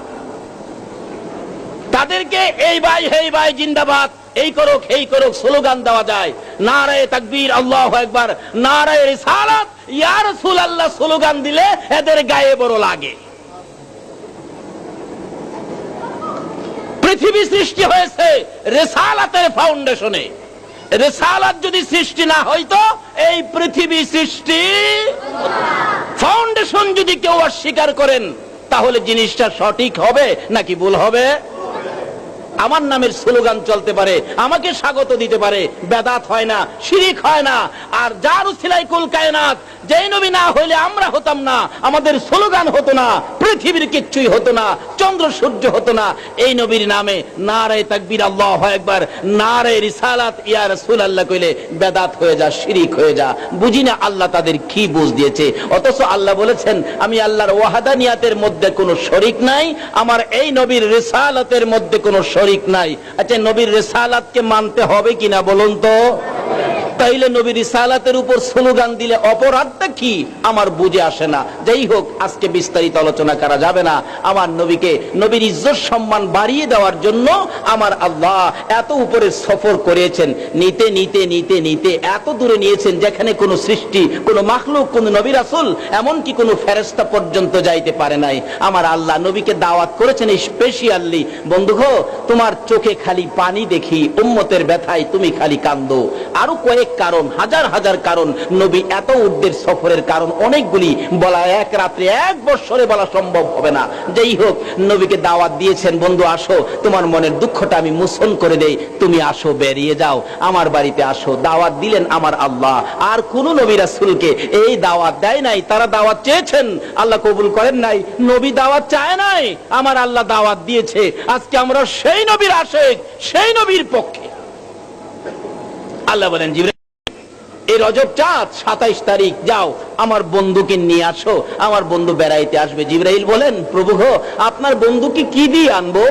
তাদেরকে এই ভাই হেই ভাই জিন্দাবাদ, এই করুক এই করুক স্লোগান দেওয়া যায়, নারায়ে তাকবীর, আল্লাহু আকবার, নারায়ে রিসালাত, ইয়া রাসূলুল্লাহ স্লোগান দিলে এদের গায়ে বড় লাগে। পৃথিবী সৃষ্টি হয়েছে রিসালাতের ফাউন্ডেশনে। রিসালাত যদি সৃষ্টি না হইতো এই পৃথিবী সৃষ্টি ফাউন্ডেশন যদি কেউ অস্বীকার করেন তাহলে জিনিসটা সঠিক হবে নাকি ভুল হবে? আমার নামের স্লোগান চলতে পারে, আমাকে স্বাগত দিতে পারে, বেদাত হয় না, শিরিক হয় না। আর যার উসিলায় কুল কায়নাত যেই নবী না হইলে আমরা হতাম না, আমাদের স্লোগান হতো না, পৃথিবীর কিচ্ছুই হতো না, চন্দ্র সূর্য হতো না। এই নবীর নামে নারে তাকবীর, আল্লাহু আকবার, নারে রিসালাত ইয়া রাসূলুল্লাহ কইলে বেদাত হয়ে যা, শিরিক হয়ে যা। বুঝি না আল্লাহ তাদের কি বুঝ দিয়েছে। অথচ আল্লাহ বলেছেন আমি আল্লাহর ওয়াহাদানিয়াতের মধ্যে কোনো শরীক নাই, আমার এই নবীর রিসালাতের মধ্যে কোনো শরীক নাই। আচ্ছা, নবীর রিসালাতকে মানতে হবে কিনা বলুন তো? তাইলে নবীর রিসালাতের উপর স্লোগান দিলে অপরাধটা কি আমার বুঝে আসে না। যাই হোক, আজকে বিস্তারিত আলোচনা করা যাবে না। আমার নবীকে, নবীর ইজ্জত সম্মান বাড়িয়ে দেওয়ার জন্য আমার আল্লাহ এত উপরে সফর করেছেন। নিতে নিতে নিতে নিতে এত দূরে নিয়েছেন যেখানে কোনো সৃষ্টি, কোনো মাখলুক, কোনো নবী রাসূল, এমনকি কোনো ফেরেশতা পর্যন্ত যাইতে পারে নাই। আমার আল্লাহ নবীকে দাওয়াত করেছেন স্পেশালি, বন্ধু গো, তোমার চোখে খালি পানি দেখি, উম্মতের ব্যথায় তুমি খালি কান্দো। আরো কয়েক কারণ, হাজার হাজার কারণ, নবী এত উদ্দের সফরের কারণ অনেকগুলি, বলা এক রাত্রে এক বছরে বলা সম্ভব হবে না। যেই হোক, নবীকে দাওয়াত দিয়েছেন, বন্ধু আসো, তোমার মনের দুঃখটা আমি মোচন করে দেই, তুমি আসো, বেরিয়ে যাও, আমার বাড়িতে আসো। দাওয়াত দিলেন আমার আল্লাহ। আর কোন নবী রাসূলকে এই দাওয়াত দেয় নাই। তারা দাওয়াত চেয়েছেন, আল্লাহ কবুল করেন নাই। নবী দাওয়াত চায় নাই, আমার আল্লাহ দাওয়াত দিয়েছে। আজকে আমরা সেই নবীর আশিক, সেই নবীর পক্ষে। আল্লাহ বলেন জিবরাইল, এই রজব চাঁদ 27 তারিখ যাও আমার বন্ধুকে নিয়ে আসো, আমার বন্ধু বেড়াইতে আসবে। জিবরাইল বলেন প্রভু গো, আপনার বন্ধুকে কি দিয়ে আনবো?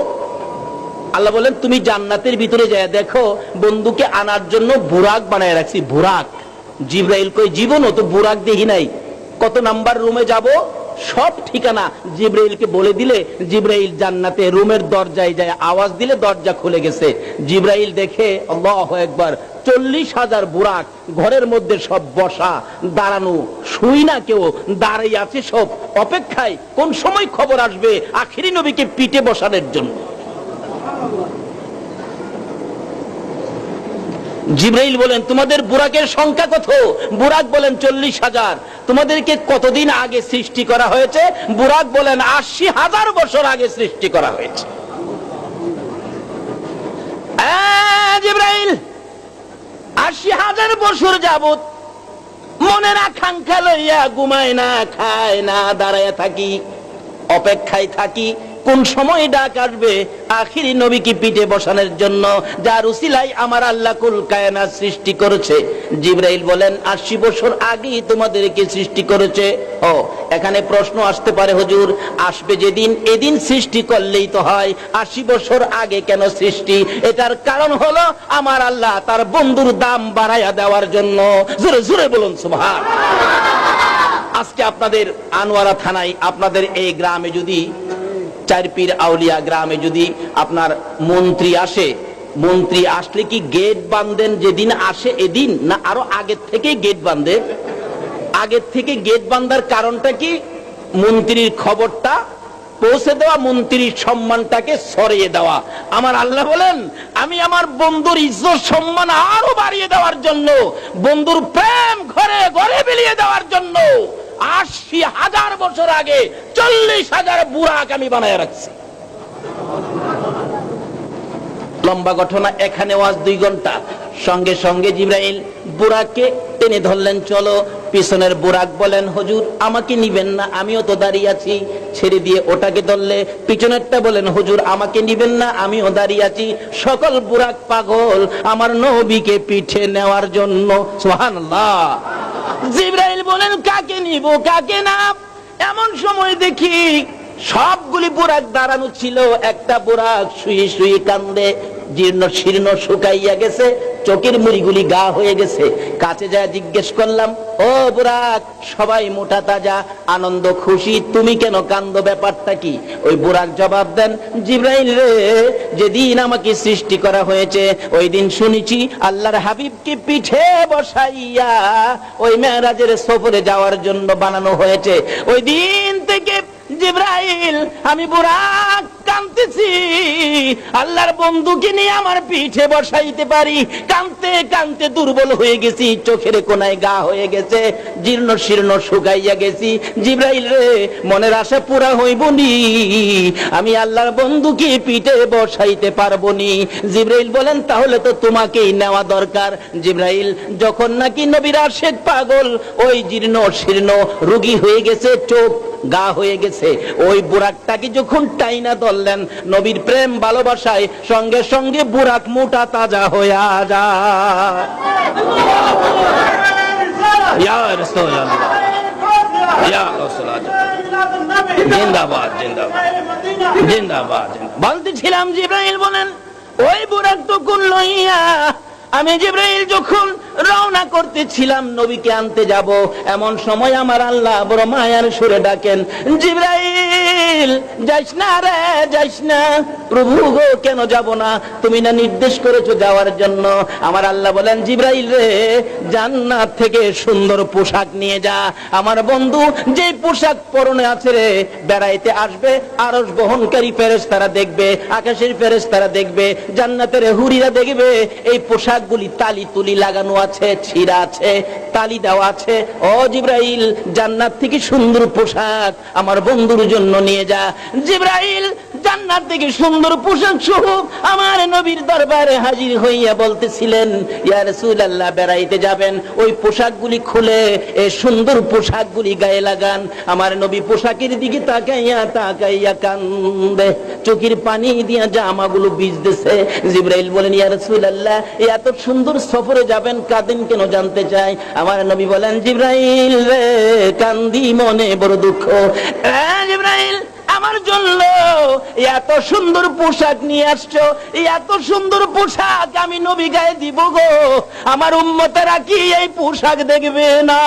আল্লাহ বলেন তুমি জান্নাতের ভিতরে যায় দেখো, বন্ধুকে আনার জন্য বুরাক বানায় রাখছি। বুরাক। জিবরাইল কই জীবনও তো বুরাক দেখি নাই। কত নাম্বার রুমে যাব সব ঠিকানা জিবরাইলকে বলে দিলে জিবরাইল জান্নাতে রুমের দরজায় যায়, আওয়াজ দিলে দরজা খুলে গেছে। জিবরাইল দেখে আল্লাহু আকবার, 40,000 বুরাক, ঘরের মধ্যে সব বসা, দাঁড়ানো, শুই না কেউ, দাঁড়িয়ে আছে সব অপেক্ষায় কোন সময় খবর আসবে আখিরি নবীকে পিঠে বসানোর জন্য। জিবরাইল বলেন তোমাদের বুরাকের সংখ্যা কত? বুরাক বলেন 40,000। তোমাদেরকে কতদিন আগে সৃষ্টি করা হয়েছে? বুরাক বলেন 80,000 বছর আগে সৃষ্টি করা হয়েছে। জিবরাইল 80,000 বছর যাবত মনের আকাঙ্ক্ষা লইয়া ঘুমায় না, খায় না, দাঁড়ায় থাকি, অপেক্ষায় থাকি কোন সময় ডাক আসবে আখিরি নবীকে পিঠে বসানোর জন্য, যার উসিলায় আমার আল্লাহ কুল কায়নাত সৃষ্টি করেছে। জিবরাইল বলেন 80 বছর আগেই তোমাদেরকে সৃষ্টি করেছে। ও, এখানে প্রশ্ন আসতে পারে হুজুর, আসবে যেদিন এদিন সৃষ্টি করলেই তো হয়, 80 বছর আগে কেন সৃষ্টি? এটার কারণ হলো আমার আল্লাহ তার বন্ধুর দাম বাড়াইয়া দেওয়ার জন্য। জোরে জোরে বলুন সুবহানাল্লাহ। আজকে আপনাদের আনোয়ারা থানায়, আপনাদের এই গ্রামে যদি, চারপীর আউলিয়া গ্রামে যদি আপনার মন্ত্রী আসে, মন্ত্রী আসলে কি গেট বাঁধেন যেদিন আসে এদিন, না আরো আগের থেকে গেট বাঁধে? আগের থেকে গেট বাঁধার কারণটা কি? মন্ত্রীর খবরটা পৌঁছে দেওয়া, মন্ত্রীর সম্মানটাকে সরিয়ে দেওয়া। আমার আল্লাহ বলেন আমি আমার বন্ধুর ইজ্জত সম্মান আরো বাড়িয়ে দেওয়ার জন্য, বন্ধুর প্রেম ঘরে ঘরে বিলিয়ে দেওয়ার জন্য 80,000 বছর আগে 40,000 বুরাক আমি বানায় রাখছি। লম্বা ঘটনা, এখানে ওয়াজ 2 ঘন্টা। সঙ্গে সঙ্গে জিবরাইল বুরাককে টেনে ধরলেন, চলো। পিছনের বুরাক বলেন হুজুর আমাকে নিবেন না, আমিও তো দাঁড়িয়ে আছি। ছেড়ে দিয়ে ওটাকে ধরলে, পিছনেরটা বলেন হুজুর আমাকে নিবেন না, আমিও দাঁড়িয়ে আছি। সকল বুরাক পাগল আমার নবীকে পিঠে নেওয়ার জন্য। সুবহানাল্লাহ। জিবরাইল বলেন কাকে নিব কাকে না? এমন সময় দেখি সবগুলি বুরাক দাঁড়ানো ছিল, একটা বুরাক শুয়ে শুয়ে কান্দে, জীর্ণ শীর্ণ শুকাইয়া গেছে, চোখের মুড়িগুলি গা হয়ে গেছে। কাছে যায় জিজ্ঞেস করলাম, ও বুরাক, সবাই মোটা তাজা, আনন্দ খুশি, তুমি কেন কান্দো, ব্যাপারটা কি? ওই বুরাক জবাব দেন, জিবরাইল রে, যেদিন আমাকে সৃষ্টি করা হয়েছে ওই দিন শুনেছি আল্লাহর হাবিবকে পিঠে বসাইয়া ওই মেরাজের সফরে যাওয়ার জন্য বানানো হয়েছে। ওই দিন থেকে জিবরাইল আমি বুরাক কাঁদতেছি আল্লাহর বন্ধুকে নিয়ে আমার পিঠে বসাইতে পারি। কাঁদতে কাঁদতে দুর্বল হয়ে গেছি, চোখের কোনায় গা হয়ে গেছে, জীর্ণ শীর্ণ শুকাইয়া গেছি। জিবরাইল রে, মনের আশা পুরা হইবনি, আমি আল্লাহর বন্ধুকে পিঠে বসাইতে পারবো নি। জিবরাইল বলেন, তাহলে তো তোমাকেই নেওয়া দরকার। জিবরাইল যখন নাকি নবীর আশিক পাগল, ওই জীর্ণ শীর্ণ রোগী হয়ে গেছে, চোখ গা হয়ে গেছে, ওই বুরাকটাকে যখন টাইনা ধরলেন নবীর প্রেম ভালোবাসায়, সঙ্গে সঙ্গে বুরাক মোটা তাজা হইয়া যায়। ইয়া রাসূলুল্লাহ, ইয়া রাসূলুল্লাহ, জিন্দাবাদ জিন্দাবাদ জিন্দাবাদ। বলতেছিলাম, জিবরাইল বলেন, ওই বুরাক তখন লইয়া আমি জিবরাইল যখন রওনা করতেছিলাম নবীকে আনতে যাব, এমন সময় আমার আল্লাহ বড় মায়ার সুরে ডাকেন, জিবরাইল যাইস না রে, যাইস না। প্রভু গো, কেন যাব না? তুমি না নির্দেশ করেছো যাওয়ার জন্য। আমার আল্লাহ বলেন, জিবরাইল রে, জান্নাত থেকে সুন্দর পোশাক নিয়ে যা। আমার বন্ধু যে পোশাক পরনে আছে রে, বেড়াইতে আসবে, আরশ বহনকারী ফেরেশতারা দেখবে, আকাশের ফেরেশতারা দেখবে, জান্নাতের হুরিরা দেখবে, এই পোশাকগুলি তালি তুলি লাগানো আছে, ছিঁড়া আছে, তালি দেওয়া আছে। ও জিবরাইল, জান্নাত থেকে সুন্দর পোশাক আমার বন্ধুর জন্য নিয়ে যা। জিবরাইল জান্নাত থেকে সুন্দর পোশাক সহ আমার নবীর দরবারে হাজির হইয়া বলতেছিলেন, ইয়া রাসূলুল্লাহ, বেড়াইতে যাবেন, ওই পোশাকগুলি খুলে এই সুন্দর পোশাকগুলি গায়ে লাগান। আমার নবী পোশাকের দিকে তাকাইয়া তাকাইয়া কান্দে, চোখের পানি দিয়া জামাগুলো ভিজতেছে। জিবরাইল বলেন, ইয়া রাসূলুল্লাহ, এত সুন্দর সফরে যাবেন, কাঁদেন কেন জানতে চাই। আমার নবী বলেন, জিবরাইল রে, কান্দি মনে বড় দুঃখ। জিবরাইল, আমার জন্য এত সুন্দর পোশাক নিয়ে আসছো, এত সুন্দর পোশাক আমি নবী গায়ে দিব গো, আমার উম্মতেরা কি এই পোশাক দেখবে না?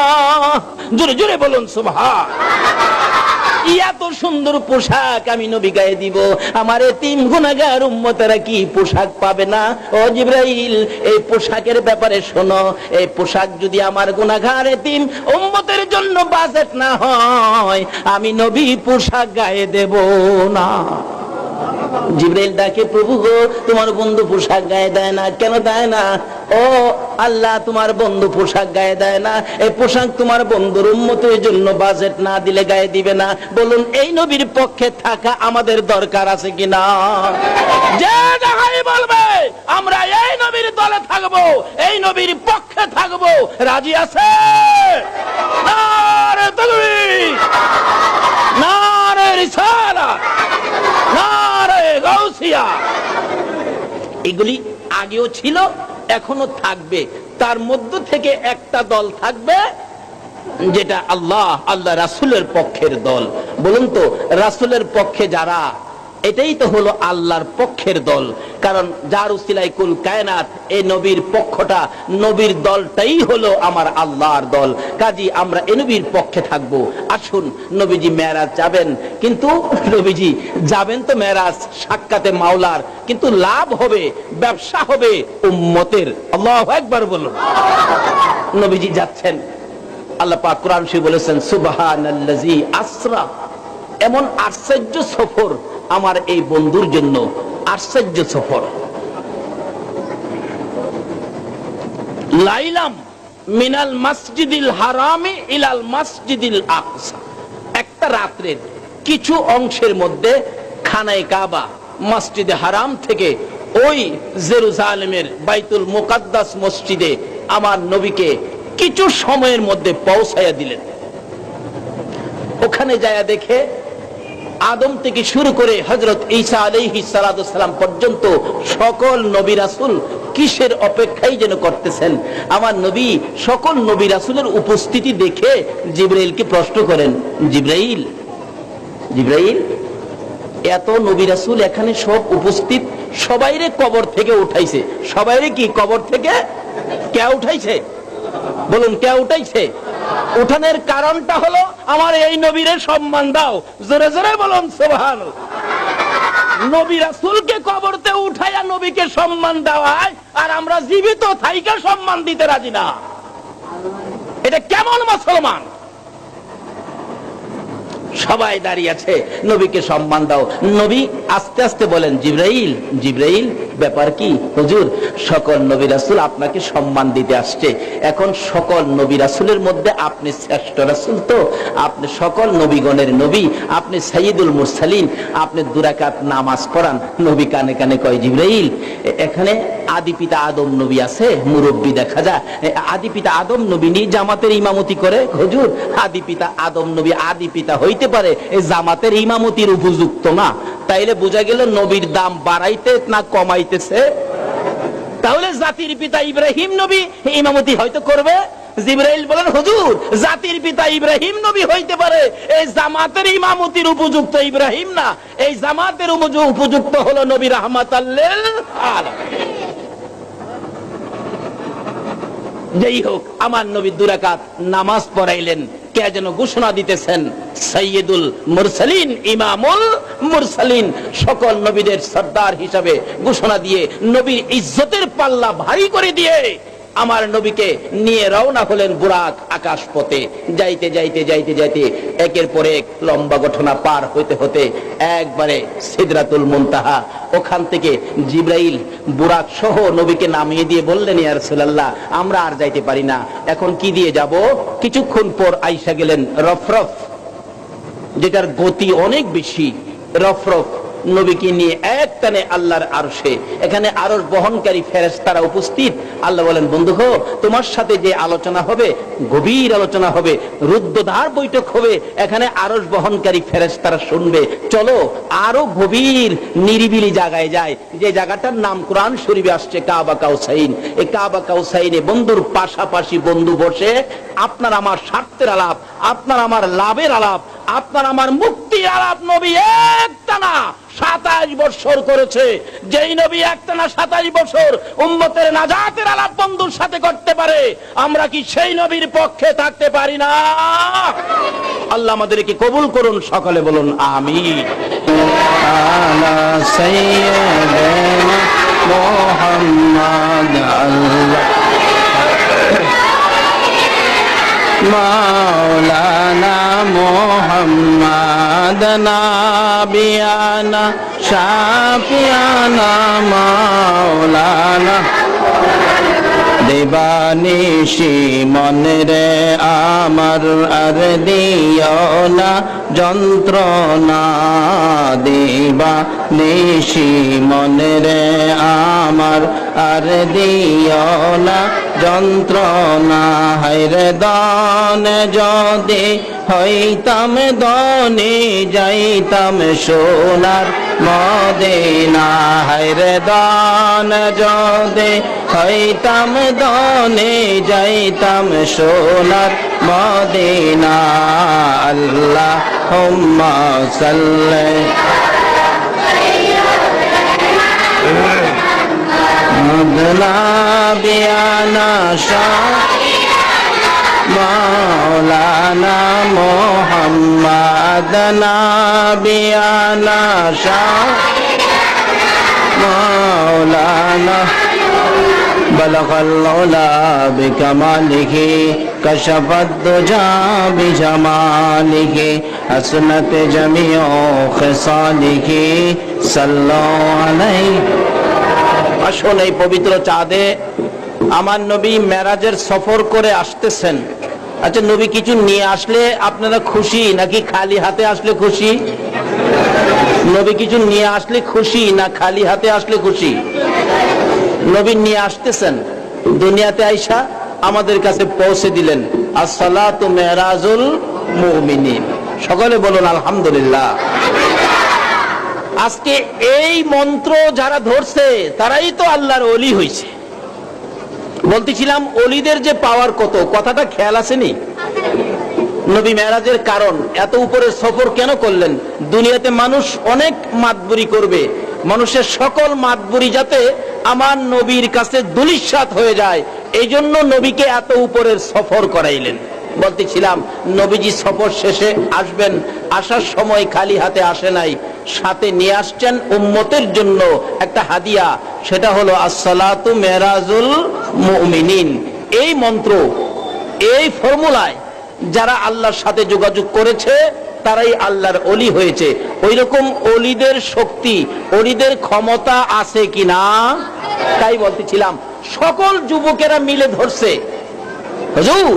জোরে জোরে বলুন সুবহান। এত সুন্দর পোশাক আমি নবী গায়ে দিব, আমার এতিম গুনাহগার উম্মতেরা কি পোশাক পাবে না? ও জিবরাইল, এই পোশাকের ব্যাপারে শোনো, এই পোশাক যদি আমার গুনাহগার এতিম উম্মতের জন্য বাজেট না হয়, আমি নবী পোশাক গায়ে দেব না। জিবরাইল ডাকে, প্রভু গো, তোমার বন্ধু পোশাক গায়ে দেয় না, কেন দেয় না? ও আল্লাহ, তোমার বন্ধু পোশাক গায়ে দেয় না, এই পোশাক তোমার বন্ধুর উম্মতের জন্য বাজেট না দিলে গায়ে দিবে না। বলুন, এই নবীর পক্ষে থাকা আমাদের দরকার আছে কিনা? যে যাহাই বলবে আমরা এই নবীর দলে থাকবো, এই নবীর পক্ষে থাকবো, রাজি আছে? নারে তাকবীর, নারে রিসালাত, নারে গাউসিয়া। এগুলি আগেও ছিল, এখনো থাকবে। তার মধ্য থেকে একটা দল থাকবে যেটা আল্লাহ রাসূলের পক্ষের দল। বলুন তো, রাসূলের পক্ষে যারা, এটাই তো হলো আল্লাহর পক্ষের দল। কারণ যার উসিলায় কুল কায়নাত, এই নবীর পক্ষটা, নবীর দলটাই হলো আমার আল্লাহর দল। কাজী আমরা এই নবীর পক্ষে থাকবো। আসুন, নবীজি মেরাজ যাবেন, কিন্তু নবীজি যাবেন তো মেরাজ সাক্ষাতে মাওলার, কিন্তু লাভ হবে, ব্যবসা হবে উম্মতের। আল্লাহু আকবার বলুন। নবীজি যাচ্ছেন, আল্লাহ পাক কোরআন শরীফে বলেছেন, সুবহানাল্লাযী আসরা। এমন আশ্চর্য সফর আমার এই বন্ধুর জন্য, আশ্চর্য সফর। লাইলাম মিনাল মসজিদিল হারামি ইলাল মসজিদিল আকসা। একটা রাত্রের কিছু অংশের মধ্যে খানায়ে কাবা, মসজিদে হারাম থেকে ওই জেরুজালেমের বাইতুল মুকাদ্দাস মসজিদে আমার নবীকে কিছু সময়ের মধ্যে পৌঁছায়া দিলেন। ওখানে যায়া দেখে আদম থেকে শুরু করে হযরত ঈসা আলাইহিস সালাতু সালাম পর্যন্ত সকল নবী রাসূল কিসের অপেক্ষাই যেন করতেছেন। আমার নবী সকল নবী রাসূলের উপস্থিতি দেখে জিবরাইলকে প্রশ্ন করেন, জিবরাইল, জিবরাইল, এত নবী রাসূল এখানে সব উপস্থিত, সবাইরে কবর থেকে উঠাইছে। সবাইরে কি কবর থেকে কে উঠাইছে? বলুন, কে উঠাইছে? উঠানের কারণটা হলো আমার এই নবীরে সম্মান দাও। জোরে জোরে বলুন সুবহানাল্লাহ। নবী রাসূলকে কবরতে উঠাইয়া নবীকে সম্মান দেওয়ায়, আর আমরা জীবিত থাইকা সম্মান দিতে রাজি না। এটা কেমন মুসলমান? সবাই দাঁড়িয়ে আছে, নবীকে সম্মান দাও। নবী আস্তে আস্তে বলেন, জিবরাইল জিবরাইল ব্যাপার কি হুজুর? সকল নবী রাসূল আপনাকে সম্মান দিতে আসছে। এখন সকল নবী রাসূলের মধ্যে আপনি শ্রেষ্ঠ রাসূল, তো আপনি সকল নবীগণের নবী, আপনি সাইয়্যিদুল মুরসালিন, আপনি 2 রাকাত নামাজ পড়ান। নবী কানে কানে কয়, জিবরাইল এখানে আদি পিতা আদম নবী আছে, মুরব্বী দেখা যায়, আদি পিতা আদম নবী নি জামাতের ইমামতি করে। হুজুর আদি পিতা আদম নবী আদি পিতা হইতে পারে, এই জামাতের ইমামতির উপযুক্ত না। তাইলে বোঝা গেল নবীর দাম বাড়াইতে না কমাইতেছে। তাহলে জাতির পিতা ইব্রাহিম নবী ইমামতি হয়তো করবে। জিবরাইল বলেন, হুজুর জাতির পিতা ইব্রাহিম নবী হইতে পারে, এই জামাতের ইমামতির উপযুক্ত ইব্রাহিম না, এই জামাতের উপযুক্ত হলো নবী রাহমাতাল লিল আলামিন। যেই হোক, আমার নবী 2 রাকাত নামাজ পড়াইলেন। কে যেন ঘোষণা দিতেছেন, সাইয়্যিদুল মুরসালিন, ইমামুল মুরসালিন, সকল নবীদের সর্দার হিসাবে ঘোষণা দিয়ে নবীর ইজ্জতের পাল্লা ভারী করে দিয়ে আমার নবীকে নিয়ে রওনা হলেন বুরাক আকাশ পথে। যাইতে যাইতে যাইতে যাইতে একের পর এক লম্বা ঘটনা পার হইতে হতে একবারে সিদরাতুল মুনতাহা, ওখান থেকে জিবরাইল বুরাক সহ নবীকে নামিয়ে দিয়ে বললেন, ইয়া রাসূলুল্লাহ আমরা আর যাইতে পারি না, এখন কি দিয়ে যাব? কিছুক্ষণ পর আইসা গেলেন রফরফ, যেটার গতি অনেক বেশি। রফরফ নবীকে নিয়ে এক টানে আল্লাহর আরশে, এখানে আরশ বহনকারী ফেরেশতারা উপস্থিত। আল্লাহ বলেন, বন্ধু হো, তোমার সাথে যে আলোচনা হবে, গভীর আলোচনা হবে, রুদ্ধদ্বার বৈঠক হবে, এখানে আরশ বহনকারী ফেরেশতারা শুনবে। চলো আরো গভীর নিরিবিলি জায়গায় যায়, যে জায়গাটার নাম কোরআন শরীফে আসছে কাবা কাউসাইন। এই কাবা কাউসাইনে বন্ধুর পাশাপাশি বন্ধু বসে আপনার আমার স্বার্থের আলাপ, আপনার আমার লাভের আলাপ, আপনার আমার মুক্তির আলাপ নবী একটানা 27 বছর করেছে। যেই নবী একটানা 27 বছর উম্মতের নাজাতের আলাপ বন্ধুর সাথে করতে পারে, আমরা কি সেই নবীর পক্ষে থাকতে পারি না? আল্লাহ আমাদেরকে কবুল করুন, সকলে বলুন আমিন। আলা সাইয়্যিদিনা মুহাম্মাদ মাওলানা মুহাম্মাদ নাবিয়ানা শাফিয়ানা মাওলানা। দেবানিশি মনে রে আমার আর দিও না যন্ত্রণা, দেবানিশি মনে রে আমার আর দিও না যন্ত্রণা। হায়রে দান যদি হইতাম ধনী, যাইতাম সোনার মদিনা। হায়রে দান যদি হইতাম ধনী, যাইতাম সোনার মদিনা। আল্লাহুম্মা সাল্লি নাবিয়ানা মাওলানা মুহাম্মাদ নাবিয়ানা মাওলানা। بلغ العلا بكماله كشف الدجى بجماله حسنت جميع خصاله صلوا عليه। আসুন এই পবিত্র চাঁদে আমার নবী মেরাজের সফর করে আসতেছেন। আচ্ছা, নবী কিছু নিয়ে আসলে আপনারা খুশি নাকি খালি হাতে আসলে খুশি? নবী কিছু নিয়ে আসলে খুশি না খালি হাতে আসলে খুশি? নবী নিয়ে আসতেছেন, দুনিয়াতে আইসা আমাদের কাছে পৌঁছে দিলেন। আসসালাতু মেরাজুল মুমিনিন। সকলে বলুন আলহামদুলিল্লাহ। আজকে এই মন্ত্র যারা ধরছে তারাই তো আল্লাহর ওলি হইছে। বলতেছিলাম ওলিদের যে পাওয়ার কত, কথাটা খেয়াল আসেনি? নবী মেরাজের কারণ, এত উপরে সফর কেন করলেন? দুনিয়াতে মানুষ অনেক মাতবুরি করবে, মানুষের সকল মাতবুরি যাতে আমার নবীর কাছে দুলিশাত হয়ে যায়, এই জন্য নবীকে এত উপরের সফর করাইলেন। বলতেছিলাম নবীজি সফর শেষে আসবেন, আসার সময় খালি হাতে আসে নাই, সাথে নিয়ে আসছেন উম্মতের জন্য একটা হাদিয়া, সেটা হলো আসসালাতু মেরাজুল মুমিনিন। এই মন্ত্র, এই ফর্মুলায় যারা আল্লাহর সাথে যোগাযোগ করেছে তারাই আল্লাহর অলি হয়েছে। ওই রকম অলিদের শক্তি, অলিদের ক্ষমতা আছে কিনা, তাই বলতেছিলাম। সকল যুবকেরা মিলে ধরছে, হুজুর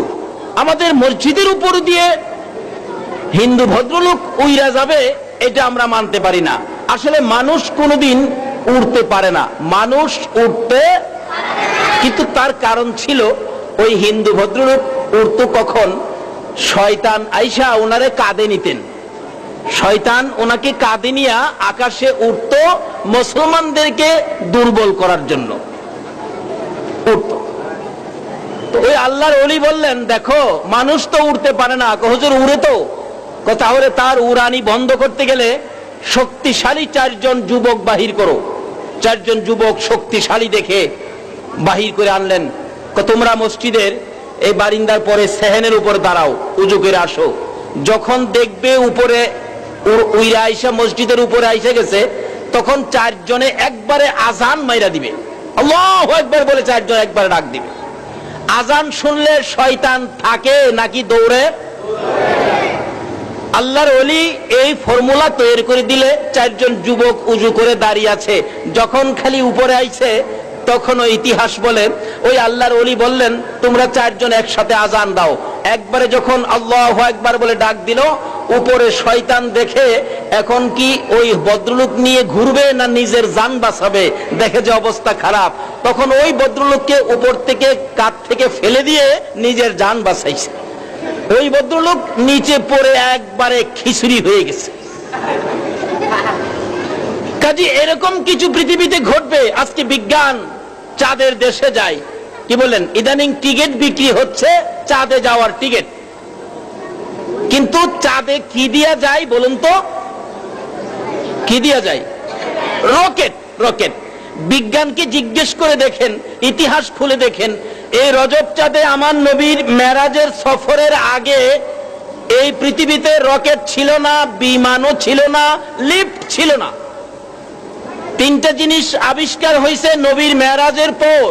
আমাদের মসজিদের উপর দিয়ে হিন্দু ভদ্রলোক উইরা যাবে, এটা আমরা মানতে পারি না। আসলে মানুষ কোনোদিন উড়তে পারে না, মানুষ উঠতে, কিন্তু তার কারণ ছিল ওই হিন্দু ভদ্রলোক উড়তো কখন? শয়তান আইসা ওনারে কাঁধে নিতেন, শয়তান ওনাকে কাঁধে নিয়ে আকাশে উঠতো মুসলমানদেরকে দুর্বল করার জন্য উঠতো। তো ওই আল্লাহর ওলি বললেন, দেখো মানুষ তো উড়তে পারে না। হুজুর উড়ে তো, তাহলে তার উড়ানি বন্ধ করতে গেলে শক্তিশালী 4 জন যুবক বাহির করো। 4 জন যুবক শক্তিশালী দেখে বাহির করে আনলেন। তোমরা মসজিদের এই বারিন্দার পরে সেহেনের উপর দাঁড়াও, উজু করে আসো। যখন দেখবে উপরে উইরা আইসা মসজিদের উপরে আইসা গেছে, তখন 4 জনে একবারে আজান মাইরা দিবে, আল্লাহু আকবার বলে 4 জন একবারে ডাক দিবে। আজান শুনলে শয়তান থাকে নাকি দৌড়ে? আল্লাহর ওলি এই ফর্মুলা তৈরি করে দিলে 4 জন যুবক উজু করে দাঁড়িয়ে আছে, যখন খালি উপরে আইছে তখন ওই ইতিহাস বলে ওই আল্লাহর ওলি বললেন, তোমরা 4 জন একসাথে আজান দাও। একবারে যখন আল্লাহু আকবার বলে ডাক দিল, উপরে শয়তান দেখে এখন কি ওই ভদ্রলোক নিয়ে ঘুরবে না নিজের জান বাঁচাবে, দেখে যে অবস্থা খারাপ, তখন ওই ভদ্রলোককে উপর থেকে কাঁধ থেকে ফেলে দিয়ে নিজের জান বাঁচাইছে। ওই ভদ্রলোক নিচে পড়ে একবারে খিচুড়ি হয়ে গেছে। কাজে এরকম কিছু পৃথিবীতে ঘটবে। আজকে বিজ্ঞান চাঁদের দেশে যায়, কি বলেন, ইদানিং টিকিট বিক্রি হচ্ছে, চাঁদে যাওয়ার টিকিট। কিন্তু চাঁদে কি দিয়া যায় বলুন তো, কি দিয়া যায়? রকেট। রকেট। বিজ্ঞানকে জিজ্ঞেস করে দেখেন, ইতিহাস খুলে দেখেন, এই রজব চাঁদে আমার নবীর মেরাজের সফরের আগে এই পৃথিবীতে রকেট ছিল না, বিমানও ছিল না, লিফট ছিল না। 3টা জিনিস আবিষ্কার হয়েছে নবীর মেরাজের পর।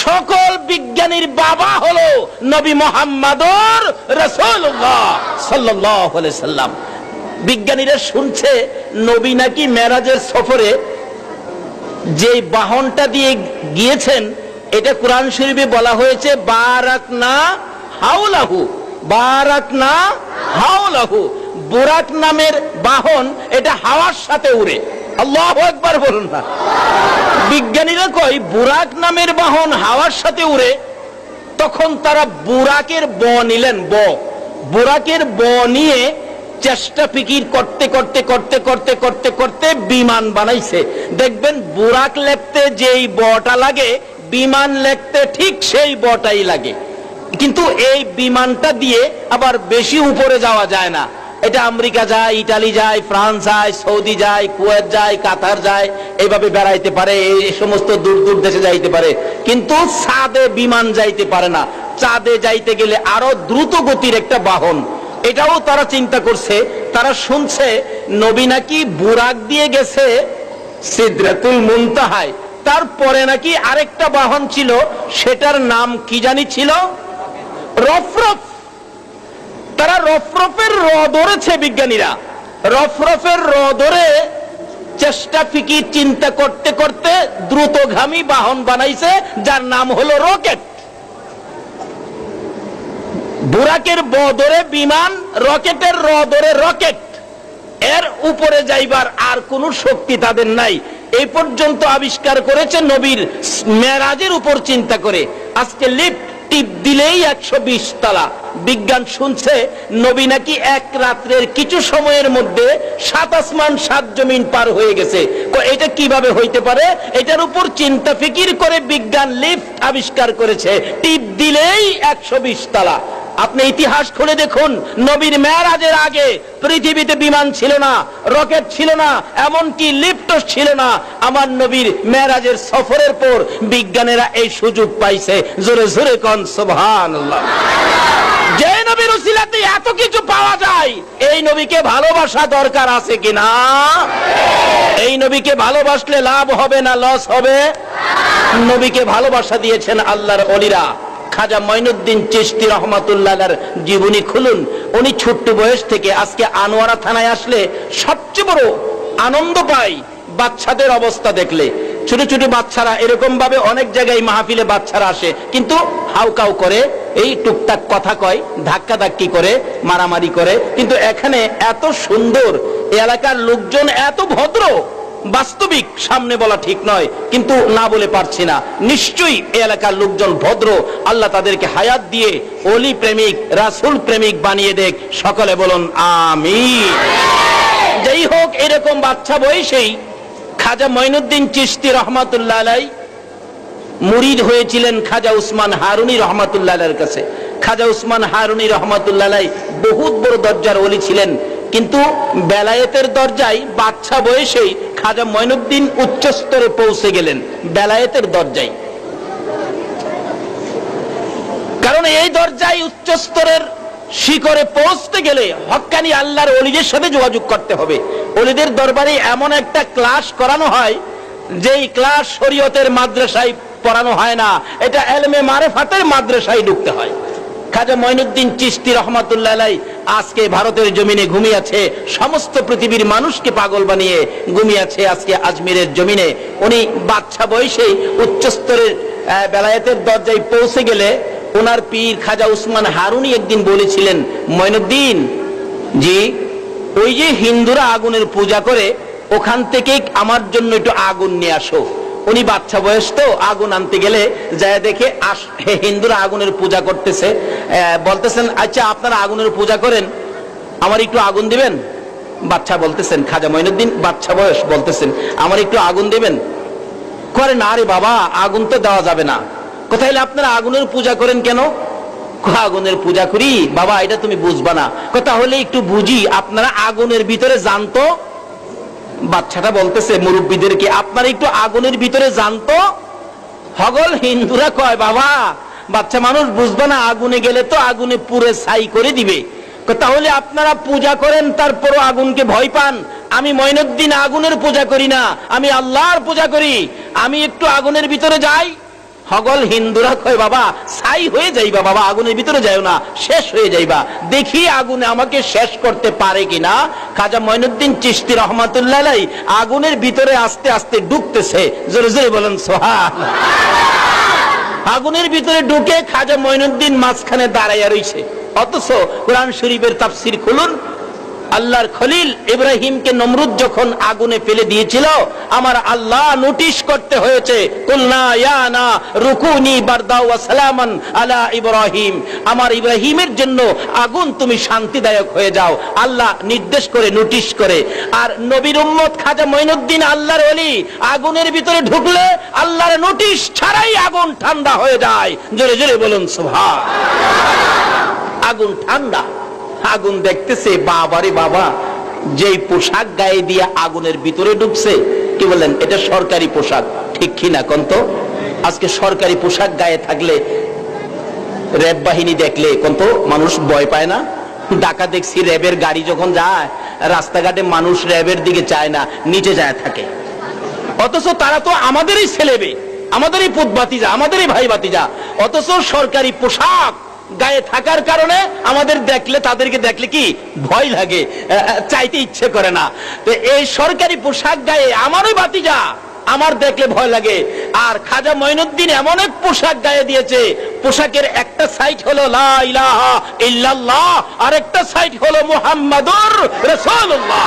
সকল বিজ্ঞানীর বাবা হলো নবী মুহাম্মদুর রাসূলুল্লাহ সাল্লাল্লাহু আলাইহি সাল্লাম। বিজ্ঞানীরা শুনছে নবী নাকি মেরাজের সফরে যে বাহনটা দিয়ে গিয়েছেন, এটা কোরআন শরীফে বলা হয়েছে বারাকনা হাওলাহু, বারাকনা হাওলাহু। বুরাক নামের বাহন, এটা হাওয়ার সাথে উড়ে। আল্লাহু আকবার বলুন না। বিজ্ঞানীরা কয় বুরাক নামের বাহন হাওয়ার সাথে উড়ে। তখন তারা বুরাকের ব নিলেন, বুরাকের ব নিয়ে চেষ্টা ফিকির করতে করতে করতে করতে করতে করতে বিমান বানাইছে। দেখবেন বুরাক লিখতে যেই বটা লাগে, বিমান লিখতে ঠিক সেই বটাই লাগে। কিন্তু এই বিমানটা দিয়ে আবার বেশি উপরে যাওয়া যায় না। এটা আমেরিকা যায়, ইটালি যায়, ফ্রান্স যায়, সৌদি যায়, কুয়েত যায়, কাতার যায়, এইভাবে বেড়াইতে পারে, এই সমস্ত দূর দূর দেশে যাইতে পারে। কিন্তু চাঁদে বিমান যাইতে পারে না। চাঁদে যাইতে গেলে আরো দ্রুত গতির একটা বাহন। এটাও তারা চিন্তা করছে। তারা শুনছে নবী নাকি বুরাক দিয়ে গেছে সিদরাতুল মুনতাহায়, তারপরে নাকি আরেকটা বাহন ছিল, সেটার নাম কি জানি ছিল, রফরফ। তারা রফরফের র ধরেছে বিজ্ঞানীরা, রফরফের র ধরে চেষ্টা ফিকির চিন্তা করতে করতে দ্রুতগামী বাহন বানাইছে, যার নাম হলো রকেট। বুরাকের ব ধরে বিমান, রকেটের র ধরে রকেট। এর উপরে যাইবার আর কোন শক্তি তাদের নাই। এই পর্যন্ত আবিষ্কার করেছে নবীর মেরাজের উপর চিন্তা করে। আজকে লিফট টিপ দিলেই 120 তলা। বিজ্ঞান শুনছে নবী নাকি এক রাত্রের কিছু সময়ের মধ্যে 7 আসমান 7 জমিন পার হয়ে গেছে। এটা কিভাবে হইতে পারে? এটার উপর চিন্তা ফিকির করে বিজ্ঞান লিফট আবিষ্কার করেছে, টিপ দিলেই 120 তলা। আপনি ইতিহাস খুলে দেখুন, নবীর মেরাজের আগে পৃথিবীতে বিমান ছিল না, রকেট ছিল না, এমনকি লিফটও ছিল না। আমার নবীর মেরাজের সফরের পর বিজ্ঞানীরা এই সুযোগ পাইছে। জোরে জোরে কোন সুবহানাল্লাহ। যে নবীর উসিলাতে এত কিছু পাওয়া যায়, এই নবীকে ভালোবাসা দরকার আছে কিনা? এই নবীকে ভালোবাসলে লাভ হবে না লস হবে? নবীকে ভালোবাসা দিয়েছেন আল্লাহর ওলিরা। খাজা মঈনুদ্দিন চিশতি রহমাতুল্লাহ আলাইহির জীবনী খুলুন, উনি ছোট্ট বয়স থেকে আজকে আনোয়ারা থানায় আসলে সবচেয়ে বড় আনন্দ পাই বাচ্চাদের অবস্থা দেখলে। ছোট ছোট বাচ্চারা এরকম ভাবে অনেক জায়গায় মাহফিলে বাচ্চারা আসে, কিন্তু হাউকাউ করে, এই টুকটাক কথা কয়, ধাক্কা ধাক্কি করে, মারামারি করে। কিন্তু এখানে এত সুন্দর, এলাকার লোকজন এত ভদ্র, বাস্তবিক সামনে বলা ঠিক নয়, কিন্তু না বলে পারছি না, নিশ্চয়ই এলাকার লোকজন ভদ্র। আল্লাহ তাদেরকে হায়াত দিয়ে ওলি প্রেমিক, রাসূল প্রেমিক বানিয়ে দেখ, সকলে বলুন আমিন। যাই হোক, এরকম বাচ্চা বয়সেই খাজা মঈনুদ্দিন চিশতি রহমাতুল্লাহ আলাইহি মুরিদ হয়েছিলেন খাজা উসমান হারুনী রহমাতুল্লাহ আলাইহির কাছে। খাজা উসমান হারুনী রহমাতুল্লাহ আলাইহি বহুত বড় দরজার ওলি ছিলেন, কিন্তু বেলায়েতের দরজায় বাচ্চা বয়সেই খাজা মঈনুদ্দিন উচ্চ স্তরে পৌঁছে গেলেন, বেলায়েতের দরজায়। কারণ এই দরজায় উচ্চ স্তরের শিখরে পৌঁছতে গেলে হক্কানি আল্লাহর ওলিদের সাথে যোগাযোগ করতে হবে। ওলিদের দরবারে এমন একটা ক্লাস করানো হয়, যেই ক্লাস শরীয়তের মাদ্রাসায় পড়ানো হয় না, এটা ইলমে মারিফাতের মাদ্রাসায় ঢুকতে হয়। খাজা মঈনুদ্দিন চিশতি রহমাতুল্লাহ আলাইহি আজকে ভারতের জমিনে ঘুমিয়ে আছে, সমস্ত পৃথিবীর মানুষকে পাগল বানিয়ে ঘুমিয়ে আছে আজকে আজমিরের জমিনে। উনি বাচ্চা বয়সেই উচ্চ স্তরের বেলায়েতের দরজায় পৌঁছে গেলে ওনার পীর খাজা উসমান হারুনী একদিন বলেছিলেন, মঈনুদ্দিন জি, ওই যে হিন্দুরা আগুনের পূজা করে, ওখান থেকে আমার জন্য একটু আগুন নিয়ে আসো। উনি বাচ্চা বয়স তো, আগুন আনতে গেলে যায় দেখে হিন্দুরা আগুনের পূজা করতেছে, বলতেছেন আচ্ছা আপনারা আগুনের পূজা করেন, আমার একটু আগুন দিবেন? বাচ্চা বলতেছেন, খাজা মঈনুদ্দিন বাচ্চা বয়স, বলতেছেন আমার একটু আগুন দিবেন? করে না রে বাবা, আগুন তো দেওয়া যাবে না। কোথায় আপনারা আগুনের পূজা করেন কেন? আগুনের পূজা করি বাবা, এটা তুমি বুঝবা না। তাহলে একটু বুঝি, আপনারা আগুনের ভিতরে জানতো? বাচ্চাটা বলতেছে মুরব্বীদেরকে, আপনারা একটু আগুনের ভিতরে জানতো? হগল হিন্দুরা কয় বাবা, বাচ্চা মানুষ বুঝবে না, আগুনে গেলে তো আগুনে পুরে ছাই করে দিবে। তাহলে আপনারা পূজা করেন, তারপরও আগুনকে ভয় পান? আমি মঈনুদ্দিন আগুনের পূজা করি না, আমি আল্লাহর পূজা করি, আমি একটু আগুনের ভিতরে যাই। হগল হিন্দুরা কয় বাবা ছাই হয়ে যাইবা বাবা, আগুনের ভিতরে যাও না, শেষ হয়ে যাইবা, দেখি আগুনে আমাকে শেষ করতে পারে কিনা। খাজা মঈনুদ্দিন চিশতি রহমাতুল্লাহ আলাইহি আগুনের ভিতরে আস্তে আস্তে ঢুকতেছে, জোরে জোরে বলেন সুবহানাল্লাহ। আগুনের ভিতরে ঢুকে খাজা মঈনুদ্দিন মাঝখানে দাঁড়াইয়া রইছে। অথচ কোরআন শরীফের তাফসীর খুলুন, আল্লাহর খলিল ইব্রাহিমকে নমরুদ যখন আগুনে ফেলে দিয়েছিল, আমার আল্লাহ নোটিশ করতে হয়েছে, কুলনা ইয়া না রুকুনি বারদা ওয়া সালামান আলা ইব্রাহিম, আমার ইব্রাহিমের জন্য আগুন তুমি শান্তিদায়ক হয়ে যাও, আল্লাহ নির্দেশ করে, নোটিশ করে। আর নবীর উম্মত খাজা মঈনুদ্দিন আল্লাহর ওলি আগুনের ভিতরে ঢুকলে আল্লাহর নোটিশ ছাড়াই আগুন ঠান্ডা হয়ে যায়। জোরে জোরে বলুন সুবহানাল্লাহ। আগুন ঠান্ডা। আগুন দেখতেছে, বাবারে বাবা, যেই পোশাক গায়ে দিয়ে আগুনের ভিতরে ঢুকছে, কি বলেন এটা সরকারি পোশাক, ঠিক কিনা কন্ত? আজকে সরকারি পোশাক গায়ে থাকলে, র্যাব বাহিনী দেখলে কন্ত মানুষ ভয় পায় না? ঢাকা দেখছি র্যাবের গাড়ি যখন যায় রাস্তাঘাটে, মানুষ র্যাবের দিকে চায় না, নিচে যায় থাকে। অথচ তারা তো আমাদেরই ছেলেবে, আমাদেরই পুত ভাতিজা, আমাদেরই ভাই ভাতিজা, অথচ সরকারি পোশাক গায়ে থাকার কারণে আমাদের দেখলে, তাদেরকে দেখলে কি ভয় লাগে, চাইতে ইচ্ছে করে না। তো এই সরকারি পোশাক গায়ে আমারই ভাতিজা, আমার দেখলে ভয় লাগে। আর খাজা মঈনুদ্দিন এমন এক পোশাক গায়ে দিয়েছে, পোশাকের একটা সাইড হলো লা ইলাহা ইল্লাল্লাহ, আর একটা সাইড হলো মুহাম্মাদুর রাসূলুল্লাহ।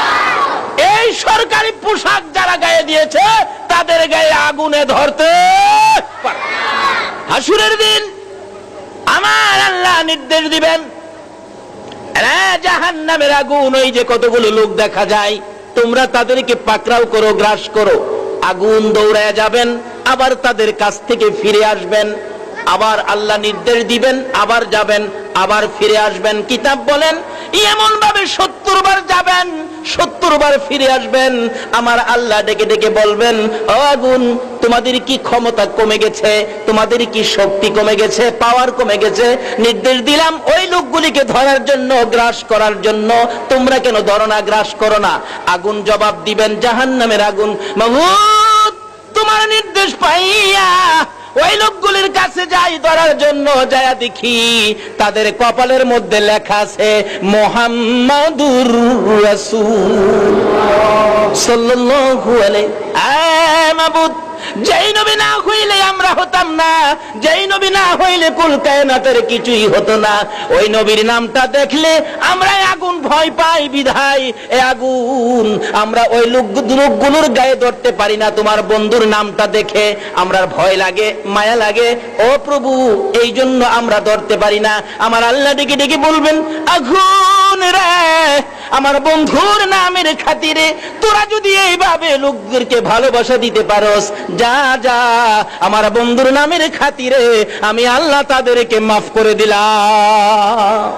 এই সরকারি পোশাক যারা গায়ে দিয়েছে তাদের গায়ে আগুনে ধরতে পারে। হাসুরের দিন আমার আল্লাহ নির্দেশ দিবেন, জাহান্নামের আগুন, ওই যে কতগুলো লোক দেখা যায়, তোমরা তাদেরকে পাকড়াও করো, গ্রাস করো। আগুন দৌড়ায় যাবেন, আবার তাদের কাছ থেকে ফিরে আসবেন, আবার আল্লাহ নির্দেশ দিবেন, আবার যাবেন, আবার ফিরে আসবেন। কিতাব বলেন এমন ভাবে 70 বার যাবেন, 70 বার ফিরে আসবেন। আমার আল্লাহ ডেকে ডেকে বলবেন, ও আগুন, তোমাদের কি ক্ষমতা কমে গেছে? তোমাদের কি শক্তি কমে গেছে? পাওয়ার কমে গেছে? নির্দেশ দিলাম ওই লোকগুলিকে ধরার জন্য, গ্রাস করার জন্য, তোমরা কেন ধরো না, গ্রাস করো না? আগুন জবাব দিবেন, জাহান্নামের আগুন, মাবুদ তোমার নির্দেশ পাইয়া ওই লোকগুলির কাছে যাই ধরার জন্য, যায় দেখি তাদের কপালের মধ্যে লেখা আছে মুহাম্মাদুর রাসূলুল্লাহ সাল্লাল্লাহু আলাইহি মাবুদ। যেই নবী না হইলে আমরা হতাম না, যেই নবী না হইলে কুল কায়নাতের কিছুই হতো না। ওই নবীর নামটা দেখলে আমরা আগুন ভয় পাই, বিধায় এ আগুন আমরা ওই লোকগুলোর গায়ে ধরতে পারি না। তোমার বন্ধুর নামটা দেখে আমরা ভয় লাগে, মায়া লাগে। ও প্রভু, এই জন্য আমরা ধরতে পারি না। আমার আল্লাহ ডেকে ডেকে বলবেন, আগুন রে, আমার বন্ধুর নামের খাতিরে তোরা যদি এইভাবে লোকদেরকে ভালোবাসা দিতে পারোস, যা যা আমার বন্ধুর নামের খাতিরে আমি আল্লাহ তাদেরকে মাফ করে দিলাম।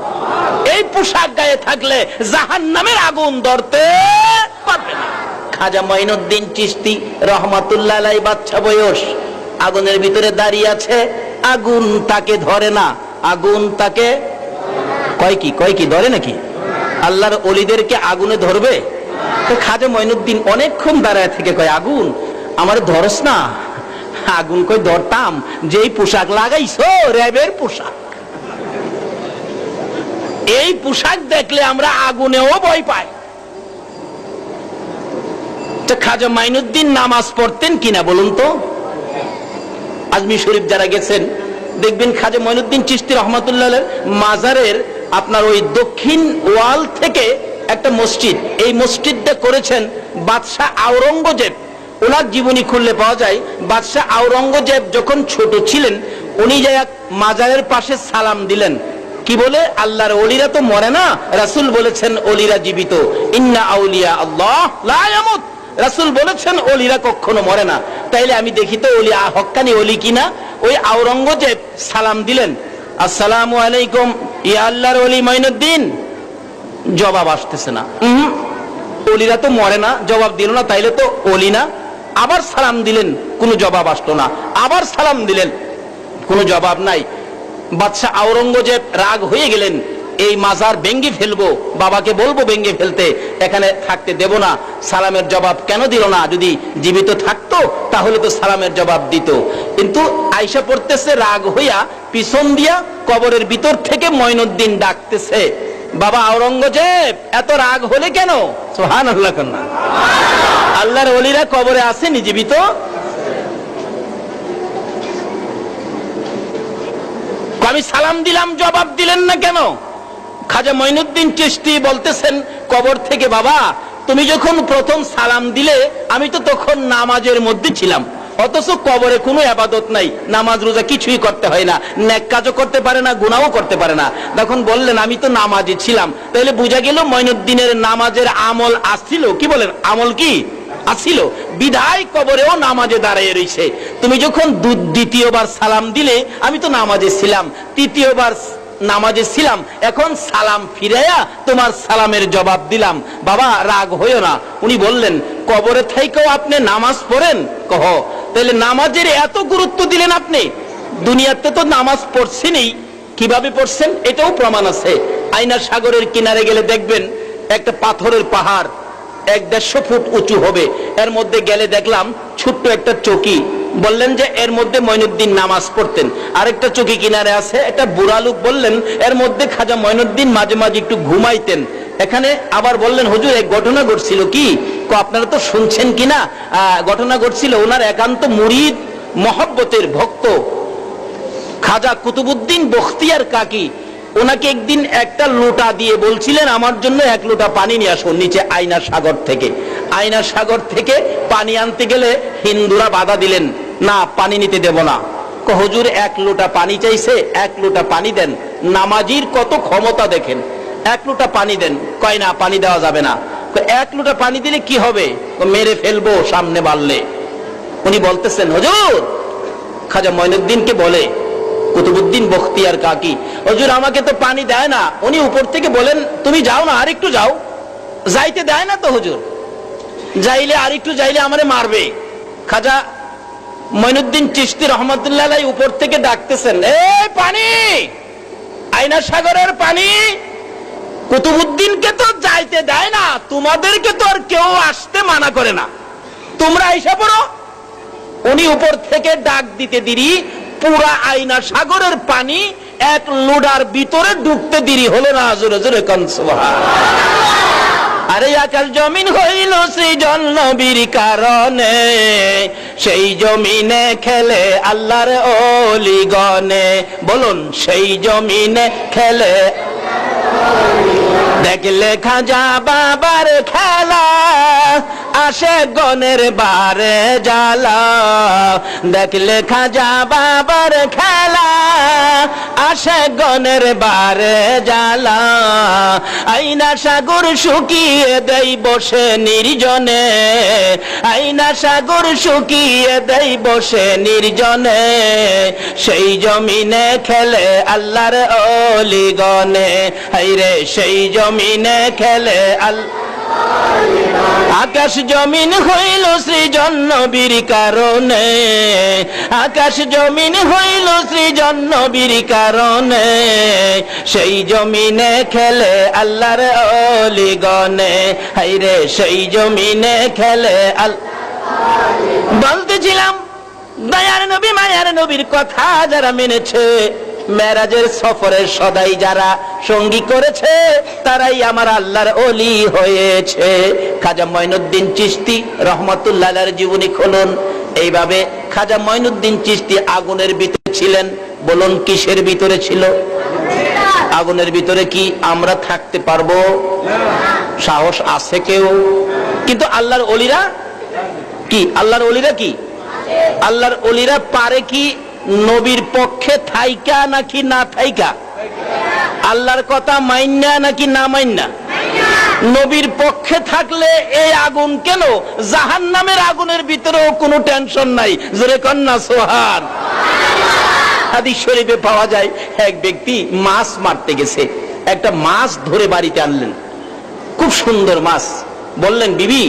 এই পোশাক গায়ে থাকলে জাহান্নামের আগুন ধরতে পারবে না। খাজা মঈনুদ্দিন চিশতি রহমাতুল্লাহ আলাইহি, বাচ্চা বয়স, আগুনের ভিতরে দাঁড়িয়ে আছে, আগুন তাকে ধরে না। আগুন তাকে কয় কি ধরে নাকি? আল্লাহর ওলিদেরকে আগুনে ধরবে? তো খাজা মঈনুদ্দিন অনেকক্ষণ দাঁড়ায় থেকে কয়, আগুন আমার ধরস না। আগুন কই ধরতাম, যেই পোশাক লাগাইছো র্যাবের পোশাক, এই পোশাক দেখলে আমরা আগুনেও ভয় পাই। খাজা মঈনুদ্দিন নামাজ পড়তেন কিনা বলুন তো? আজমির শরীফ যারা গেছেন দেখবেন খাজা মঈনুদ্দিন চিশতি রহমাতুল্লাহ মাজারের আপনার ওই দক্ষিণ ওয়াল থেকে একটা মসজিদ, এই মসজিদটা করেছেন বাদশাহ আওরঙ্গজেব। ওনার জীবনী খুললে পাওয়া যায়, বাদশাহ আওরঙ্গজেব যখন ছোট ছিলেন উনি যায় মাজারের পাশে সালাম দিলেন। কি বলে? আল্লাহর ওলিরা তো মরে না, রাসূল বলেছেন ওলিরা জীবিত। ইন্না আউলিয়া আল্লাহ লা ইয়ামুত, রাসূল বলেছেন ওলিরা কখনো মরে না। তাইলে আমি দেখি তো ওলি হক্কানি ওলি কিনা। ওই আওরঙ্গজেব সালাম দিলেন, আসসালামু আলাইকুম ইয়া আল্লাহর ওলি মঈনুদ্দিন। জবাব আসতেছে না। ওলিরা তো মরে না, জবাব দিল না, তাইলে তো ওলি না। আবার সালাম দিলেন, কোনো জবাব আসলো না। আবার সালাম দিলেন, কোনো জবাব নাই। বাদশাহ আওরঙ্গজেব রাগ হয়ে গেলেন, এই মাজার ভেঙ্গে ফেলবো, বাবাকে বলবো ভেঙ্গে ফেলতে, এখানে থাকতে দেব না। সালামের জবাব কেন দিল না? যদি জীবিত থাকতো তাহলে তো সালামের জবাব দিত। কিন্তু আয়েশা পড়তেছে, রাগ হইয়া পিছন দিয়া কবরের ভিতর থেকে মঈনুদ্দিন ডাকতেছে, বাবা আওরঙ্গজেব এত রাগ হলে কেন? সুবহানাল্লাহ কন্যা। আল্লাহর ওলিরা কবরে আসেনি, জীবিত। আমি সালাম দিলাম, জবাব দিলেন না কেন? খাজা মঈনুদ্দিন চিশতি বলতেছেন কবর থেকে, বাবা তুমি যখন প্রথম সালাম দিলে আমি তো তখন নামাজের মধ্যে ছিলাম, অথচ কবরে কোনো ইবাদত নাই, নামাজ রোজা কিছুই করতে হয় না, নেক কাজও করতে পারে না, গুনাহও করতে পারে না। তখন বললেন আমি তো নামাজে ছিলাম। তাহলে বোঝা গেল মঈনুদ্দিনের নামাজের আমল আসছিল। কি বলেন? আমল কি আসছিল? বিধায় কবরেও নামাজে দাঁড়িয়ে রইছে। তুমি যখন দ্বিতীয়বার সালাম দিলে আমি তো নামাজে ছিলাম, তৃতীয়বার নামাজে ছিলাম, এখন সালাম ফিরাইয়া তোমার সালামের জবাব দিলাম। বাবা রাগ হইও না। উনি বললেন, কবরে থাইকেও আপনি নামাজ পড়েন? কহ, তাহলে নামাজের এত গুরুত্ব দিলেন আপনি? দুনিয়াতে তো নামাজ পড়ছেনই, কিভাবে পড়ছেন এটাও প্রমাণ আছে। আয়না সাগরের কিনারে গেলে দেখবেন একটা পাথরের পাহাড় 150 ফুট উঁচু হবে, এর মধ্যে গেলে দেখলাম ছোট্ট একটা চৌকি। বললেন যে এর মধ্যে মঈনুদ্দিন নামাজ পড়তেন। আরেকটা চৌকি কিনারে আছে, একটা বুড়া লোক, বললেন এর মধ্যে খাজা মঈনুদ্দিন মাঝে মাঝে একটু ঘুমাইতেন। এখানে আবার বললেন, হুজুর এক ঘটনা ঘটছিল। কি? আপনারা তো শুনছেন কিনা? ঘটনা ঘটছিল, ওনার একান্ত মুরিদ, মহব্বতের ভক্ত খাজা কুতুবউদ্দিন বখতিয়ার কাকি, ওনাকে একদিন একটা লোটা দিয়ে বলছিলেন আমার জন্য 1 লোটা পানি নিয়ে আসুন নিচে আয়না সাগর থেকে। আয়না সাগর থেকে পানি আনতে গেলে হিন্দুরা বাধা দিলেন, না পানি নিতে দেব না। হুজুর 1 লোটা পানি চাইছে, 1 লোটা পানি দেন। নামাজির কত ক্ষমতা দেখেন, 1 লোটা পানি দেন। কয় না, পানি দেওয়া যাবে না। 1 লোটা পানি দিলে কি হবে? মেরে ফেলবো সামনে বাড়লে। উনি বলতেছেন, হুজুর, খাজা মঈনুদ্দিনকে বলে কুতুবউদ্দিন বখতিয়ার কাকি, হুজুর আমাকে তো পানি দেয় না। উনি উপর থেকে বলেন, তুমি যাও না, আর একটু যাও। যাইতে দেয় না তো হুজুর, যাইলে আর একটু যাইলে আমারে মারবে। খাজা মঈনুদ্দিন চিশতি রহমাতুল্লাহ আলাইহি উপর থেকে ডাকতেছেন, এই পানি, আয়না সাগরের পানি। কুতুবউদ্দিনকে তো যাইতে দেয় না, তোমাদেরকে তো আর কেউ আসতে মানা করে না, তোমরা আইসা পড়ো। উনি উপর থেকে ডাক দিতে দেরি, পুরা আয়না সাগরের পানি এক লোডার ভিতরে ঢুকতে দেরি হলো না। জোরে জোরে কান সুবহানাল্লাহ। আরে আকাশ জমিন হইল সৃজন নবীর কারণে, সেই জমিনে খেলে আল্লাহর ওলিগণে। বলুন সেই জমিনে খেলে। দেখলে খাজা বাবার খেলা, আসে গনের বারে জ্বালা। দেখলে খাজা বাবার খেলা, আসে গনের বারে জ্বালা। আইনা সাগর শুকিয়ে দেই বসে নির্জনে, আইনা সাগর শুকিয়ে দেই বসে নির্জনে। সেই জমিনে খেলে আল্লাহর ওলিগণে, হায়রে সেই জমিনে খেলে আল্লাহ। আকাশ জমিন হইল সৃজন নবীর কারণে, আকাশ জমিন হইল সৃজন নবীর কারণে। সেই জমিনে খেলে আল্লাহর ওলিগণে, হায়রে সেই জমিনে খেলে আল্লাহ। বলতেছিলাম দয়ার নবী মায়ার নবীর কথা যারা মেনেছে, মেরাজের সফরের সদাই যারা সঙ্গী করেছে, তারাই আমার আল্লাহর ওলি হয়েছে। খাজা মঈনুদ্দিন চিশতি রহমাতুল্লাহ আলাইহির জীবনী খুলুন। এইভাবে খাজা মঈনুদ্দিন চিশতি আগুনের ভিতরে ছিলেন। বলুন কিসের ভিতরে ছিল? আগুনের ভিতরে। কি আমরা থাকতে পারবো? সাহস আছে কেউ? কিন্তু আল্লাহর ওলিরা কি? আল্লাহর ওলিরা কি? আল্লাহর ওলিরা পারে কি নবীর পক্ষে থাইকা নাকি না থাইকা? আল্লাহর কথা মাইন্না নাকি না মাইন্না? নবীর পক্ষে থাকলে এই আগুন কেন? জাহান্নামের আগুনের ভিতরেও কোনো টেনশন নাই। জোরে কন্যা সোহান। হাদিস শরীফে পাওয়া যায়, এক ব্যক্তি মাছ মারতে গেছে, একটা মাছ ধরে বাড়িতে আনলেন, খুব সুন্দর মাছ। বললেন বিবি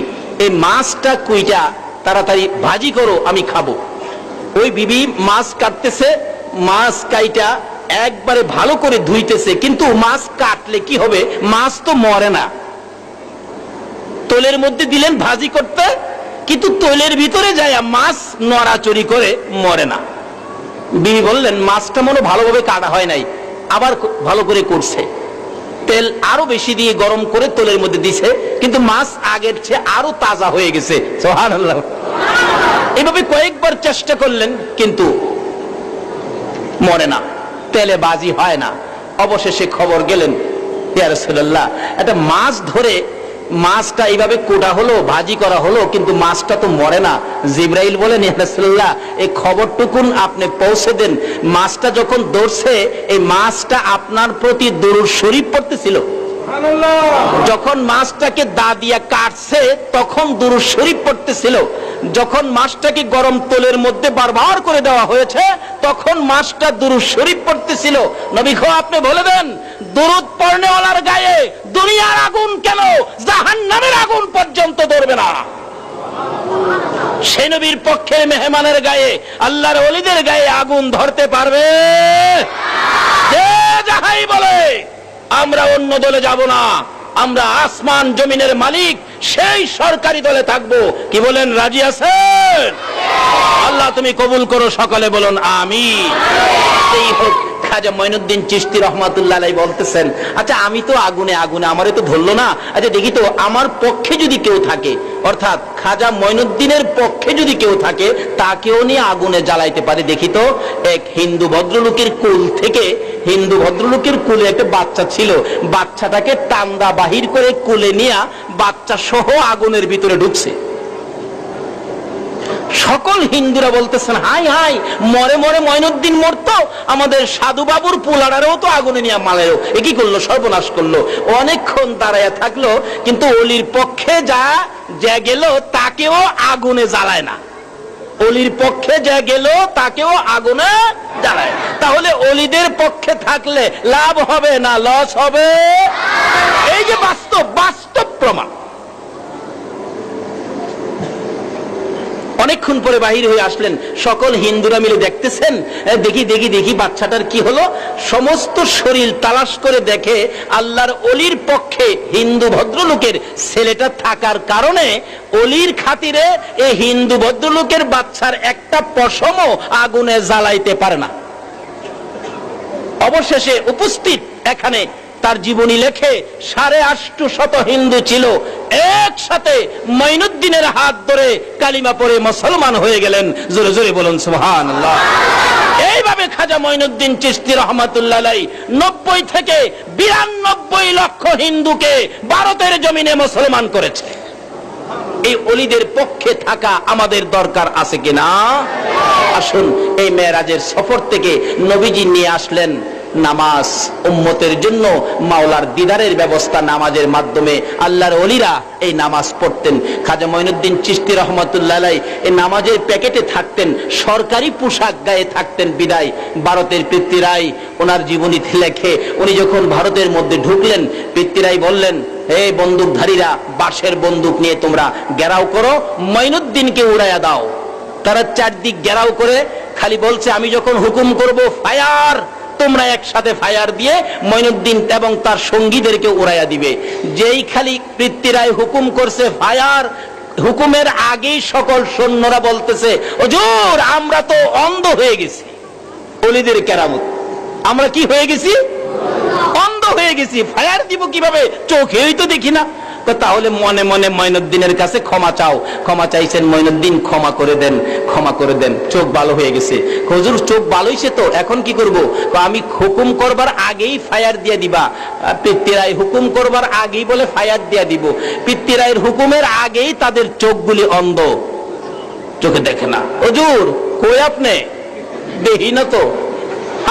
এই মাছটা কুইটা তাড়াতাড়ি ভাজি করো, আমি খাবো। ওই বিবি মাছ কাটতেছে, মাছ কাইটা একবারে ভালো করে ধুইতেছে, কিন্তু মাছ কাটলে কি হবে? মাছ তো মরে না। তৈলের মধ্যে দিলেন ভাজি করতে, কিন্তু তৈলের ভিতরে যায় মাছ নড়াচড়ি করে মরে না। বিবি বললেন মাছটা মনে ভালোভাবে কাটা হয় নাই, আবার ভালো করে করছে, তেল আরো বেশি দিয়ে গরম করে তৈলের মধ্যে দিছে, কিন্তু মাছ আগের চেয়ে আরো তাজা হয়ে গেছে। সুবহানাল্লাহ। এইভাবে কয়েকবার চেষ্টা করলেন, কিন্তু মরে না, তেলে বাজি হয় না। অবশেষে খবর গেলেন, ইয়া রাসূলুল্লাহ একটা মাছ ধরে মাছটা এইভাবে কোটা হলো, ভাজি করা হলো, কিন্তু মাছটা তো মরে না। জিবরাইল বলেন ইয়া রাসূলুল্লাহ এই খবরটুকুন আপনি পৌঁছে দেন, মাছটা যখন ধরছে এই মাছটা আপনার প্রতি দুরূদ শরীফ পড়তেছিল। যখন মাছটাকে দা দিয়া কাটছে তখন দুরূদ শরীফ পড়তেছিল। যখন মাছটাকে গরম তেলের মধ্যে বারবার করে দেওয়া হয়েছে তখন মাছটা দুরূদ শরীফ পড়তেছিল। নবী গো আপনি বলে দেন দুরূদ পড়নেওয়ালার গায়ে দুনিয়ার আগুন কেন জাহান্নামের আগুন পর্যন্ত ধরবে না। সেই নবীর পক্ষের মেহমানের গায়ে, আল্লাহর ওলিদের গায়ে আগুন ধরতে পারবে? যে যাহাই বলে আমরা অন্য দলে যাব না, আমরা আসমান জমিনের মালিক সেই সরকারি দলে থাকবো। কি বলেন, রাজি আছেন? আল্লাহ তুমি কবুল করো, সকলে বলুন আমিন। এই হোক। খাজা মঈনুদ্দিন চিশতি রহমাতুল্লাহ আলাইহি বলতেছেন, আচ্ছা আমি তো আগুনে আগুনে, আমারে তো ধরলো না, আচ্ছা দেখি তো আমার পক্ষে যদি কেউ থাকে, অর্থাৎ খাজা মঈনুদ্দিনের পক্ষে যদি কেউ থাকে তাকেও নিয়ে আগুনে জ্বালাইতে পারে, দেখি তো। এক হিন্দু ভদ্রলোকের কুল থেকে, হিন্দু ভদ্রলোকের কুলে একটা বাচ্চা ছিল, বাচ্চাটাকে টান্দা বাহির করে কুলে নিয়ে বাচ্চা সহ আগুনের ভিতরে ঢুকছে। সকল হিন্দুরা বলতেছেন হাই হাই, মরে মরে মঈনুদ্দিন মরতো, আমাদের সাধু বাবুর পোলারারেও তো আগুনে নিয়ে মালেও, এ কি করলো, সর্বনাশ করলো। অনেকক্ষণ দাঁড়াইয়া থাকলো, কিন্তু অলির পক্ষে যা গেল তাকেও আগুনে জ্বালায় না। অলির পক্ষে যা গেল তাকেও আগুনে জ্বালায়। তাহলে অলিদের পক্ষে থাকলে লাভ হবে না লস হবে? এই যে বাস্তব বাস্তব প্রমাণ। অনেকক্ষণ পরে বাহির হয়ে আসলেন, সকল হিন্দুরা মিলে দেখতেছেন, দেখি দেখি দেখি বাচ্চাটার কি হলো। সমস্ত শরীর তালাশ করে দেখে আল্লাহর অলির পক্ষে হিন্দু ভদ্রলোকের ছেলেটা থাকার কারণে অলির খাতিরে এই হিন্দু ভদ্রলোকের বাচ্চার একটা পশমও আগুনে জ্বালাইতে পারে না। অবশেষে উপস্থিত এখানে তার জীবনী লেখে 850 হিন্দু ছিল, একসাথে মঈনুদ্দিনের হাত ধরে কালিমা পড়ে মুসলমান হয়ে গেলেন। জোরে জোরে বলুন সুবহানাল্লাহ। এইভাবে খাজা মঈনুদ্দিন চিশতি রহমাতুল্লাহ আলাইহি 90 থেকে 92 লক্ষ হিন্দুকে ভারতের জমিনে মুসলমান করেছে। এই ওলিদের পক্ষে থাকা আমাদের দরকার আছে কিনা? আসুন, এই মেরাজের সফর থেকে নবীজি নিয়ে আসলেন নামাজ। উম্মতের জন্য মাওলার দিদারের ব্যবস্থা নামাজের মাধ্যমে আল্লাহর ওলিরা এই নামাজ পড়তেন। খাজা মঈনুদ্দিন চিশতি রহমাতুল্লাহ আলাইহি এই নামাজের প্যাকেটে থাকতেন, সরকারি পোশাক গায়ে থাকতেন বিদায় ভারতের পৃথ্বীরাই ওনার জীবনীতে লেখে, উনি যখন ভারতের মধ্যে ঢুকলেন, পৃথ্বীরাই বললেন, হে বন্দুকধারীরা, বাঁশের বন্দুক নিয়ে তোমরা ঘেরাও করো, মঈনুদ্দিনকে উড়াইয়া দাও। তারা চারদিক ঘেরাও করে খালি বলছে, আমি যখন হুকুম করব ফায়ার, তোমরা একসাথে ফায়ার দিয়ে মঈনুদ্দিন এবং তার সঙ্গীদেরকে উড়াইয়া দিবে। যেই খালি পৃথ্বীরাই হুকুম করছে ফায়ার, হুকুমের আগেই সকল সৈন্যরা বলতেছে, হুজুর আমরা তো অন্ধ হয়ে গেছি। ওলিদের কেরামত, আমরা কি হয়ে গেছি? অন্ধ হয়ে গেছি, ফায়ার দিব কিভাবে, চোখেই তো দেখি না। তাহলে মনে মনে মঈনুদ্দিনের কাছে ক্ষমা চাও। ক্ষমা চাইছেন, মঈনুদ্দিন ক্ষমা করে দেন, ক্ষমা করে দেন, চোখ ভালো হয়ে গেছে। হুজুর চোখ ভালো হয়েছে তো, এখন কি করব? আমি হুকুম করবার আগেই ফায়ার দিয়ে দিবা। পৃথ্বীরাই হুকুম করবার আগেই বলে ফায়ার দিয়ে দিব। পৃথ্বীরায়ের হুকুমের আগেই তাদের চোখগুলি অন্ধ, চোখে দেখে না। হুজুর কই আপনি? দেখি না তো।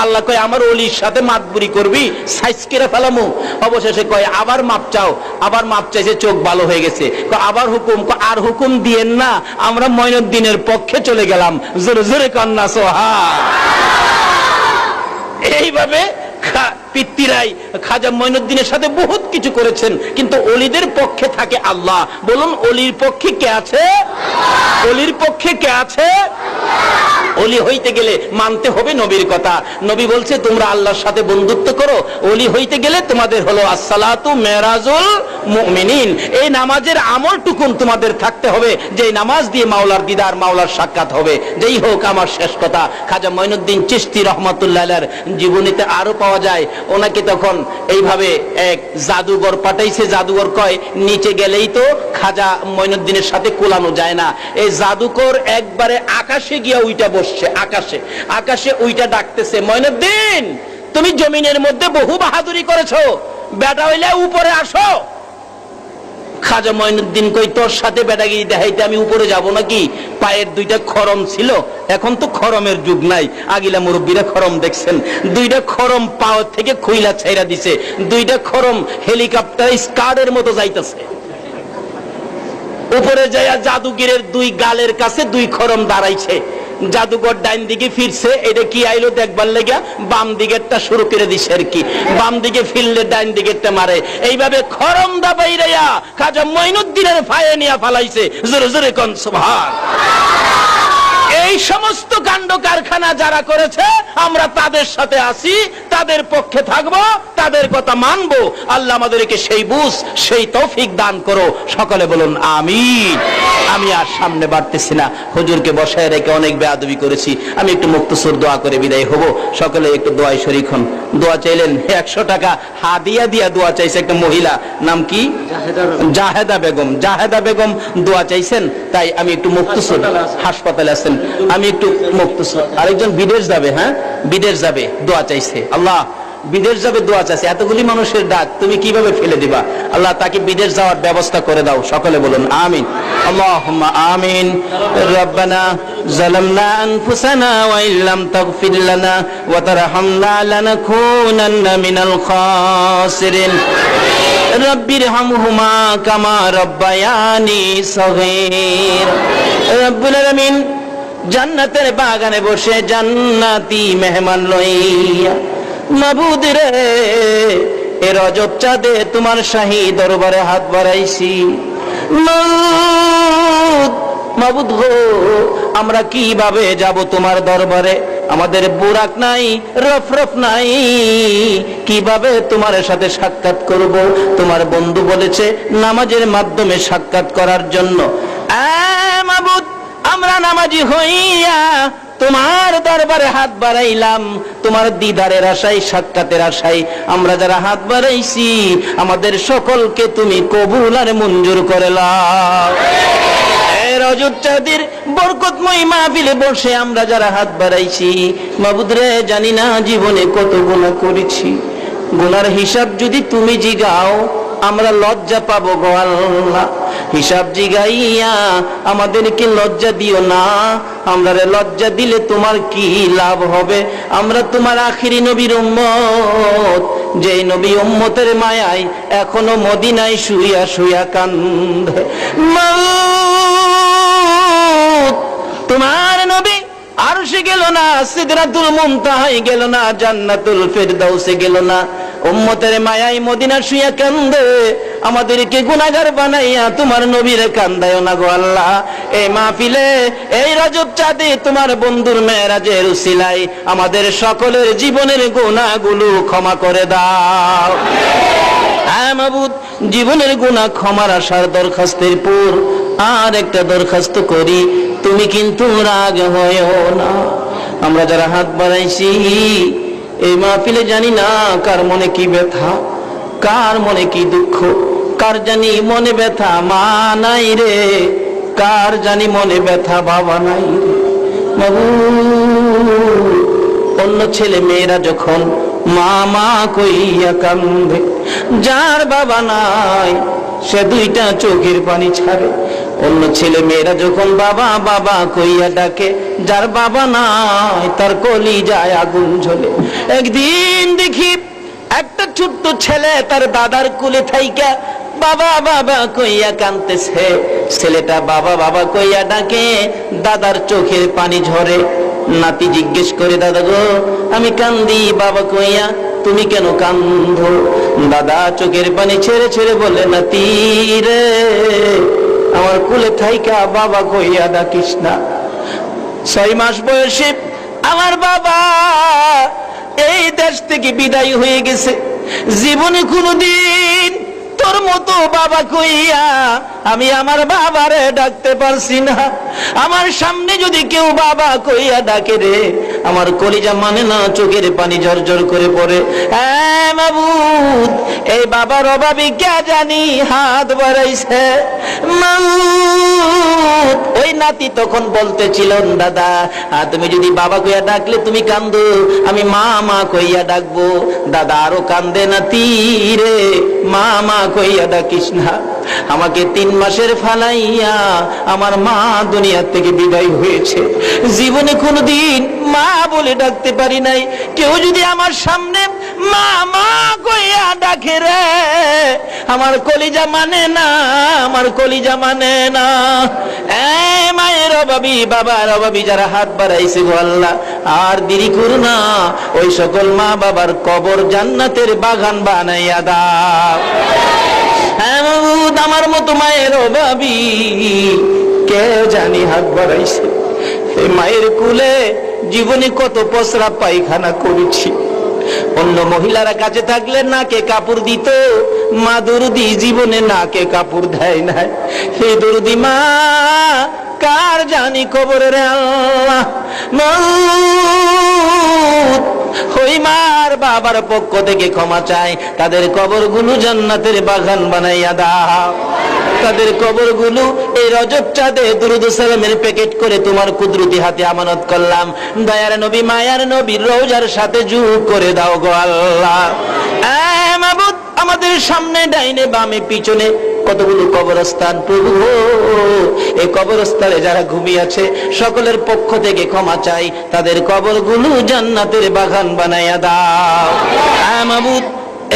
আল্লাহ কয়, আমার ওলির সাথে মাতবুরি করবি, সাইজ করে ফেলামু। অবশেষে কয়, আবার মাপ চাও। আবার মাপ চাইছে, চোখ ভালো হয়ে গেছে। আবার হুকুম, আর হুকুম দিয়েন না, আমরা মঈনুদ্দিনের পক্ষে চলে গেলাম। জোরে জোরে কন্যা সোহাগ। এইভাবে পৃথ্বীরাই খাজা মঈনুদ্দিনের সাথে বহুত কিছু করেছেন, কিন্তু ওলিদের পক্ষে থাকে আল্লাহ। বলুন, ওলির পক্ষে কে আছে? ওলির পক্ষে কে আছে? ওলি হইতে গেলে মানতে হবে নবীর কথা। নবী বলছে, তোমরা আল্লাহর সাথে বন্ধুত্ব করো। ওলি হইতে গেলে তোমাদের হলো আসসালাতু মেরাজুল মুমিনিন, এই নামাজের আমলটুকুন তোমাদের থাকতে হবে, যে নামাজ দিয়ে মাওলার দিদার, মাওলার সাক্ষাৎ হবে। যেই হোক, আমার শেষ কথা, খাজা মঈনুদ্দিন চিশতি রহমাতুল্লাহ আলাইহির জীবনীতে আরো পাওয়া যায়, ওনাকে তখন এইভাবে এক জাদুঘর পাঠাইছে। জাদুঘর কয়, নিচে গেলেই তো খাজা মঈনুদ্দিনের সাথে কোলানো যায় না। এই জাদুকর একবারে আকাশে গিয়া উইটা বসছে, আকাশে আকাশে উইটা ডাকতেছে, মঈনুদ্দিন তুমি জমিনের মধ্যে বহু বাহাদুরি করেছো, বেটা হইলে উপরে আসো। খাজা মঈনুদ্দিন কই, তোর সাথে বেটাগিরি দেখাইতে আমি উপরে যাব নাকি? পায়ের দুইটা খরম ছিল, এখন তো খরমের যুগ নাই। আগিলা মুরব্বীরা খরম দেখছেন, দুইটা খরম পাও থেকে খুইলা ছাইরা দিছে, দুইটা খরম হেলিকপ্টার স্কার্ডের মতো যাইতেছে। উপরে যাইয়া জাদুগিরের দুই গালের কাছে দুই খরম দাঁড়াইছে। জাদুঘর ডাইন দিকে ফিরছে, এটা কি আইলো দেখবার লেগা, বাম দিকেরটা শুরু করে দিছে আর কি। বাম দিকে ফিরলে ডাইন দিকেরটা মারে। এইভাবে খরম দাবাইরা খাজা মঈনুদ্দিনের ফায়ে নিয়া ফালাইছে। জোরে জোরে কোন সুবহান। এই সমস্ত কাণ্ড কারখানা যারা করেছে, আমরা তাদের সাথে আছি, তাদের পক্ষে থাকবো, তাদের কথা মানবো। আল্লাহ আমাদেরকে সেই বুঝ, সেই তৌফিক দান করো। সকলে বলুন আমিন। আমি আর সামনে বাড়তেছি না, হুজুরকে বসায় রেখে অনেক বেয়াদবি করেছি। আমি একটু মুক্তসুর দোয়া করে বিদায় হব। সকলে একটু দোয়ায় শরীক হন। দোয়া চাইলেন, 100 টাকা হাদিয়া দিয়া দোয়া চাইছে একটা মহিলা, নাম কি? জাহেদা বেগম। জাহেদা বেগম দোয়া চাইছেন, তাই আমি একটু মুক্তসুর, হাসপাতালে আছেন, আমি একটু মুক্তসুর। আরেকজন বিদেশ যাবে, হ্যাঁ বিদেশ যাবে, দোয়া চাইছে। আল্লাহ বিদেশ যাবে, দোয়া চাইছে। এতগুলি মানুষের ডাক তুমি কিভাবে ফেলে দিবা? আল্লাহ তাকে বিদেশ যাওয়ার ব্যবস্থা করে দাও। সকলে বলুন আমিন। আল্লাহুম্মা আমিন। রব্বানা যালামনা আনফুসানা ওয়া ইল্লাম তাগফির লানা ওয়া তারহামনা লানাকুনান্না মিনাল খাসিরিন। রব্বিরহামহুমা কামা রব্বায়ানি সগীর। রব্বুল আলামিন জান্নাতের বাগানে বসে জান্নাতি মেহমান লইয়া, মাবুদ রে এ রজব চাঁদে তোমার শাহী দরবারে হাত বাড়াইছি। মাবুদ মাবুদ গো, আমরা কিভাবে যাব তোমার দরবারে? আমাদের বুরাক নাই, রফরফ নাই, কিভাবে তোমার সাথে সাক্ষাৎ করব? তোমার বন্ধু বলেছে নামাজের মাধ্যমে সাক্ষাৎ করার জন্য। মাবুদ, আমরা নামাজি হইয়া তোমার দরবারে হাত বাড়াইলাম, তোমার দিদারের আশায়, সাক্ষাতের আশায় আমরা যারা হাত বাড়াইছি, আমাদের সকলকে তুমি কবুল আর মঞ্জুর করে লাও। রজব চাঁদের বরকতময় মাহফিলে বসে আমরা যারা হাত বাড়াইছি, মাবুদ রে, জানি না জীবনে কত গুনাহ করেছি। গুনার হিসাব যদি তুমি জিগাও, আমরা লজ্জা পাবো গো আল্লাহ। হিসাব জিগাইয়া আমাদেরকে লজ্জা দিও না। আমরা লজ্জা দিলে তোমার কি লাভ হবে? আমরা তোমার আখিরি নবীর উম্মত, যে নবী উম্মতের মায়ায় এখনো মদিনায় শুইয়া শুইয়া কান্দে। তোমার নবী আরশে গেল না, সিদরাতুল মুনতাহায় গেল না, জান্নাতুল ফিরদাউসে গেল না, উম্মতের মায়ায় মদিনা শুইয়া কান্দে। আমাদেরকে গুনাহগার বানাইয়া তোমার নবীর কান্দায় না গো আল্লাহ। এই মাহফিলে, এই রজব চাঁদে তোমার বন্ধুর মেরাজের উসিলায় আমাদের সকলের জীবনের গুনাহগুলো ক্ষমা করে দাও। হ্যাঁ মাবুদ, জীবনের গুনাহ ক্ষমার আশার দরখাস্তের পর আর একটা দরখাস্ত করি, তুমি কিন্তু রাগ হয়ো না। আমরা যারা হাত বাড়াইছি এই মাহফিলে, জানি না কার মনে কি ব্যথা, কার মনে কি দুঃখ, কার জানি মনে ব্যথা মা নাই রে, কার জানি মনে ব্যথা বাবা নাই রে। অন্য ছেলে মেয়েরা যখন মা মা কইয়া কান্দে, যার বাবা নাই সে দুইটা চোখের পানি ছাড়ে। অন্য ছেলে মেয়েরা যখন বাবা বাবা কইয়া ডাকে, যার বাবা নাই তার কলিজায় আগুন জ্বলে। একদিন দেখি একটা ছোট্ট ছেলে তার দাদার কোলে থাইকা বাবা বাবা কইয়া কাঁদতেছে। ছেলেটা বাবা বাবা কইয়া ডাকে, দাদার চোখের পানি ঝরে। নাতি জিজ্ঞেস করে, দাদা গো, আমি কান্দি বাবা কইয়া, তুমি কেন কান্দো? দাদা চোখের পানি ছেড়ে ছেড়ে বলে, নাতি রে, আমার কোলে থাইকা বাবা কইয়া ডাকিস না। 6 মাস বয়সে আমার বাবা এই দেশ থেকে বিদায় হয়ে গেছে। জীবনে কোনদিন তোর মতো বাবা কইয়া আমি আমার বাবারে ডাকতে পারছি না। আমার সামনে যদি কেউ বাবা কইয়া ডাকে রে, আমার কলিজা মানে না, চোখের পানি ঝরঝর করে পড়ে। হ্যাঁ মাবুদ, এই বাবার অভাবে কে জানি হাত বাড়াইছে। মাবুদ, ওই নাতি তখন বলতেছিল, দাদা তুমি যদি বাবা কইয়া ডাকলে তুমি কান্দো, আমি মা মা কইয়া ডাকবো। দাদা আরো কান্দে, নাতি রে, মা মা কইয়া ডাকিস না। আমাকে 3 মাসের ফালাইয়া আমার মা দুনিয়া থেকে বিদায় হয়েছে। জীবনে কোনদিন মা বলে ডাকতে পারি নাই। কেউ যদি আমার সামনে মা মা কইয়া ডাকে রে, আমার কলিজা মানে না, আমার কলিজা মানে না। মায়ের অভাবী, বাবার অভাবী যারা হাত বাড়াইছে গো আল্লাহ, আর দেরি করো না, ওই সকল মা বাবার কবর জান্নাতের বাগান বানাইয়া দাও। আমার মতো মায়ের অভাবী কে জানি হাত বাড়াইছে। মায়ের কুলে জীবনে কত পসরা পায়খানা করেছি। অন্য মহিলারা কাছে থাকলে নাকে কাপড় দিত, মা দরদি জীবনে নাকে কাপড় দেয় না। হে দরদি মা, কার জানি কবরের আল্লাহ। ওই মার বাবার পক্ষ থেকে ক্ষমা চাই, তাদের কবরগুলো জান্নাতের বাগান বানাইয়া দাও। তাদের কবরগুলো এই রজব চাঁদে দুরূদ ও সালামের প্যাকেট করে তোমার কুদরতি হাতে আমানত করলাম। দয়ার নবী, মায়ার নবীর রওজার সাথে যোগ করে দাও গো আল্লাহ। মাবুদ, আমাদের সামনে, ডাইনে, বামে, পিছনে কতগুলো কবরস্থান প্রভু, এই কবরস্থানে যারা ঘুমিয়ে আছে সকলের পক্ষ থেকে ক্ষমা চাই, তাদের কবরগুলো জান্নাতের বাগান বানাইয়া দাও। মাবুদ,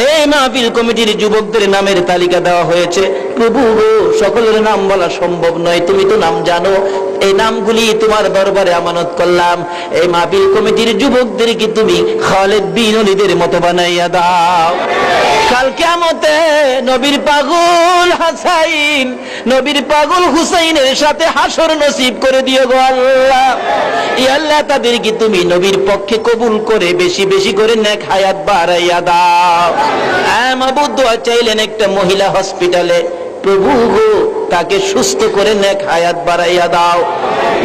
এই মাহফিল কমিটির যুবকদের নামের তালিকা দেওয়া হয়েছে, প্রভু গো, সকলের নাম বলা সম্ভব নয়, তুমি তো নাম জানো। এই নামগুলি তোমার দরবারে আমানত করলাম। এই মাহফিল কমিটির যুবকদেরকে তুমি খালিদ বিন ওলীদের মতো বানাইয়া দাও। কাল কিয়ামতে নবীর পাগল হাসাইন, নবীর পাগল হুসাইনের সাথে হাসর নসিব করে দিও গো আল্লাহ। ইয়া আল্লাহ, তাদেরকে তুমি নবীর পক্ষে কবুল করে বেশি বেশি করে নেক হায়াত বাড়াইয়া দাও। মাবুদ, দোয়া চাইলেন একটা মহিলা হসপিটালে, প্রভু গো তাকে সুস্থ করে নেক হায়াত বাড়াইয়া দাও।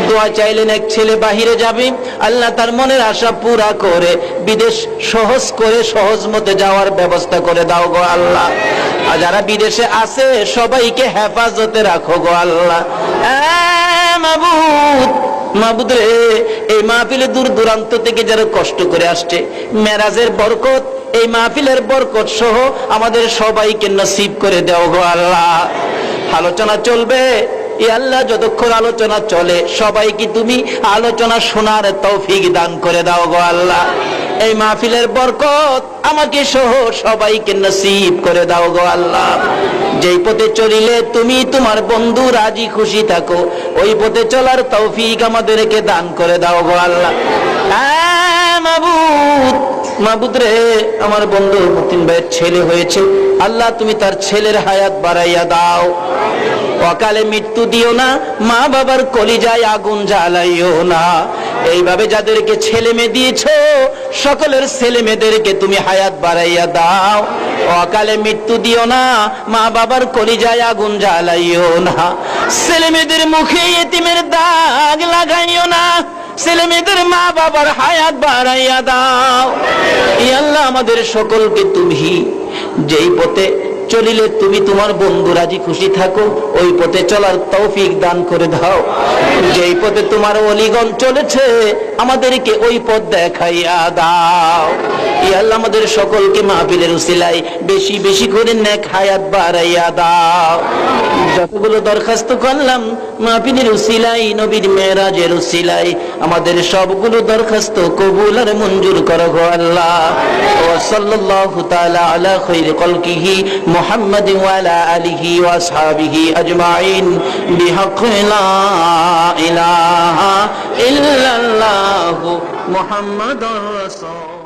দোয়া চাইলেন এক ছেলে বাহিরে যাবে, আল্লাহ তার মনের আশা পুরা করে বিদেশ সহজ করে সহজ মতে যাওয়ার ব্যবস্থা করে দাও গো আল্লাহ। আর যারা বিদেশে আছে সবাইকে হেফাজতে রাখো গো আল্লাহ। মাবুদ, মাবুদ রে, এই মাহফিলে দূর দূরান্ত থেকে যারা কষ্ট করে আসছে, মেরাজের বরকত, এই মাহফিলের বরকত সহ আমাদের সবাইকে নসিব করে দাও গো আল্লাহ। আলোচনা চলবে, ইয়া আল্লাহ, যতক্ষণ আলোচনা চলে সবাইকে তুমি আলোচনা শোনার তৌফিক দান করে দাও গো আল্লাহ। এই মাহফিলের বরকত আমাকে সহ সবাইকে নসিব করে দাও গো আল্লাহ। যেই পথে চলিলে তুমি তোমার বন্ধু রাজি খুশি থাকো, ওই পথে চলার তৌফিক আমাদেরকে দান করে দাও গো আল্লাহ। মাবুদ, মাবুদ রে, আমার বন্ধু মতিন ভাইয়ের ছেলে হয়েছে, আল্লাহ তুমি তার ছেলের হায়াত বাড়াইয়া দাও। অকালে মৃত্যু দিও না, মা বাবার কলিজায় আগুন জ্বালাইও না। এইভাবে যাদেরকে ছেলে মেয়ে দিয়েছো সকলের ছেলে মেয়েদেরকে তুমি হায়াত বাড়াইয়া দাও। অকালে মৃত্যু দিও না, মা বাবার কলিজায় আগুন জ্বালাইও না। ছেলে মেয়েদের মুখে এতিমের দাগ লাগাইও না, ছেলে মেয়েদের মা বাবার হায়াত বাড়াইয়া দাও। ইয়া আল্লাহ, আমাদের সকলকে তুমি যেই পথে চলিলে তুমি তোমার বন্ধু রাজি খুশি থাকো, ওই পথে চলার তৌফিক দান করে দাও। যেই পথে তোমার ওলিগণ চলেছে আমাদেরকে ওই পথ দেখাইয়া দাও। ইয়া আল্লাহ, আমাদের সকলকে মাহফিলের উসিলায় বেশি বেশি করে নেক হায়াত বাড়াইয়া দাও। যতগুলো দরখাস্ত করলাম মাহফিলের উসিলায়, নবীর মেরাজের উসিলায়, আমাদের সবগুলো দরখাস্ত কবুল আর মঞ্জুর করো গো আল্লাহ। ওয়া সাল্লাল্লাহু তাআলা আলা খায়রি খালকিহি মুহাম্মাদ ওয়া আলা আলিহি ওয়া আসহাবিহি আজমাইন বিহাক্কি লা ইলাহা ইল্লাল্লাহু মুহাম্মাদুর রাসূল।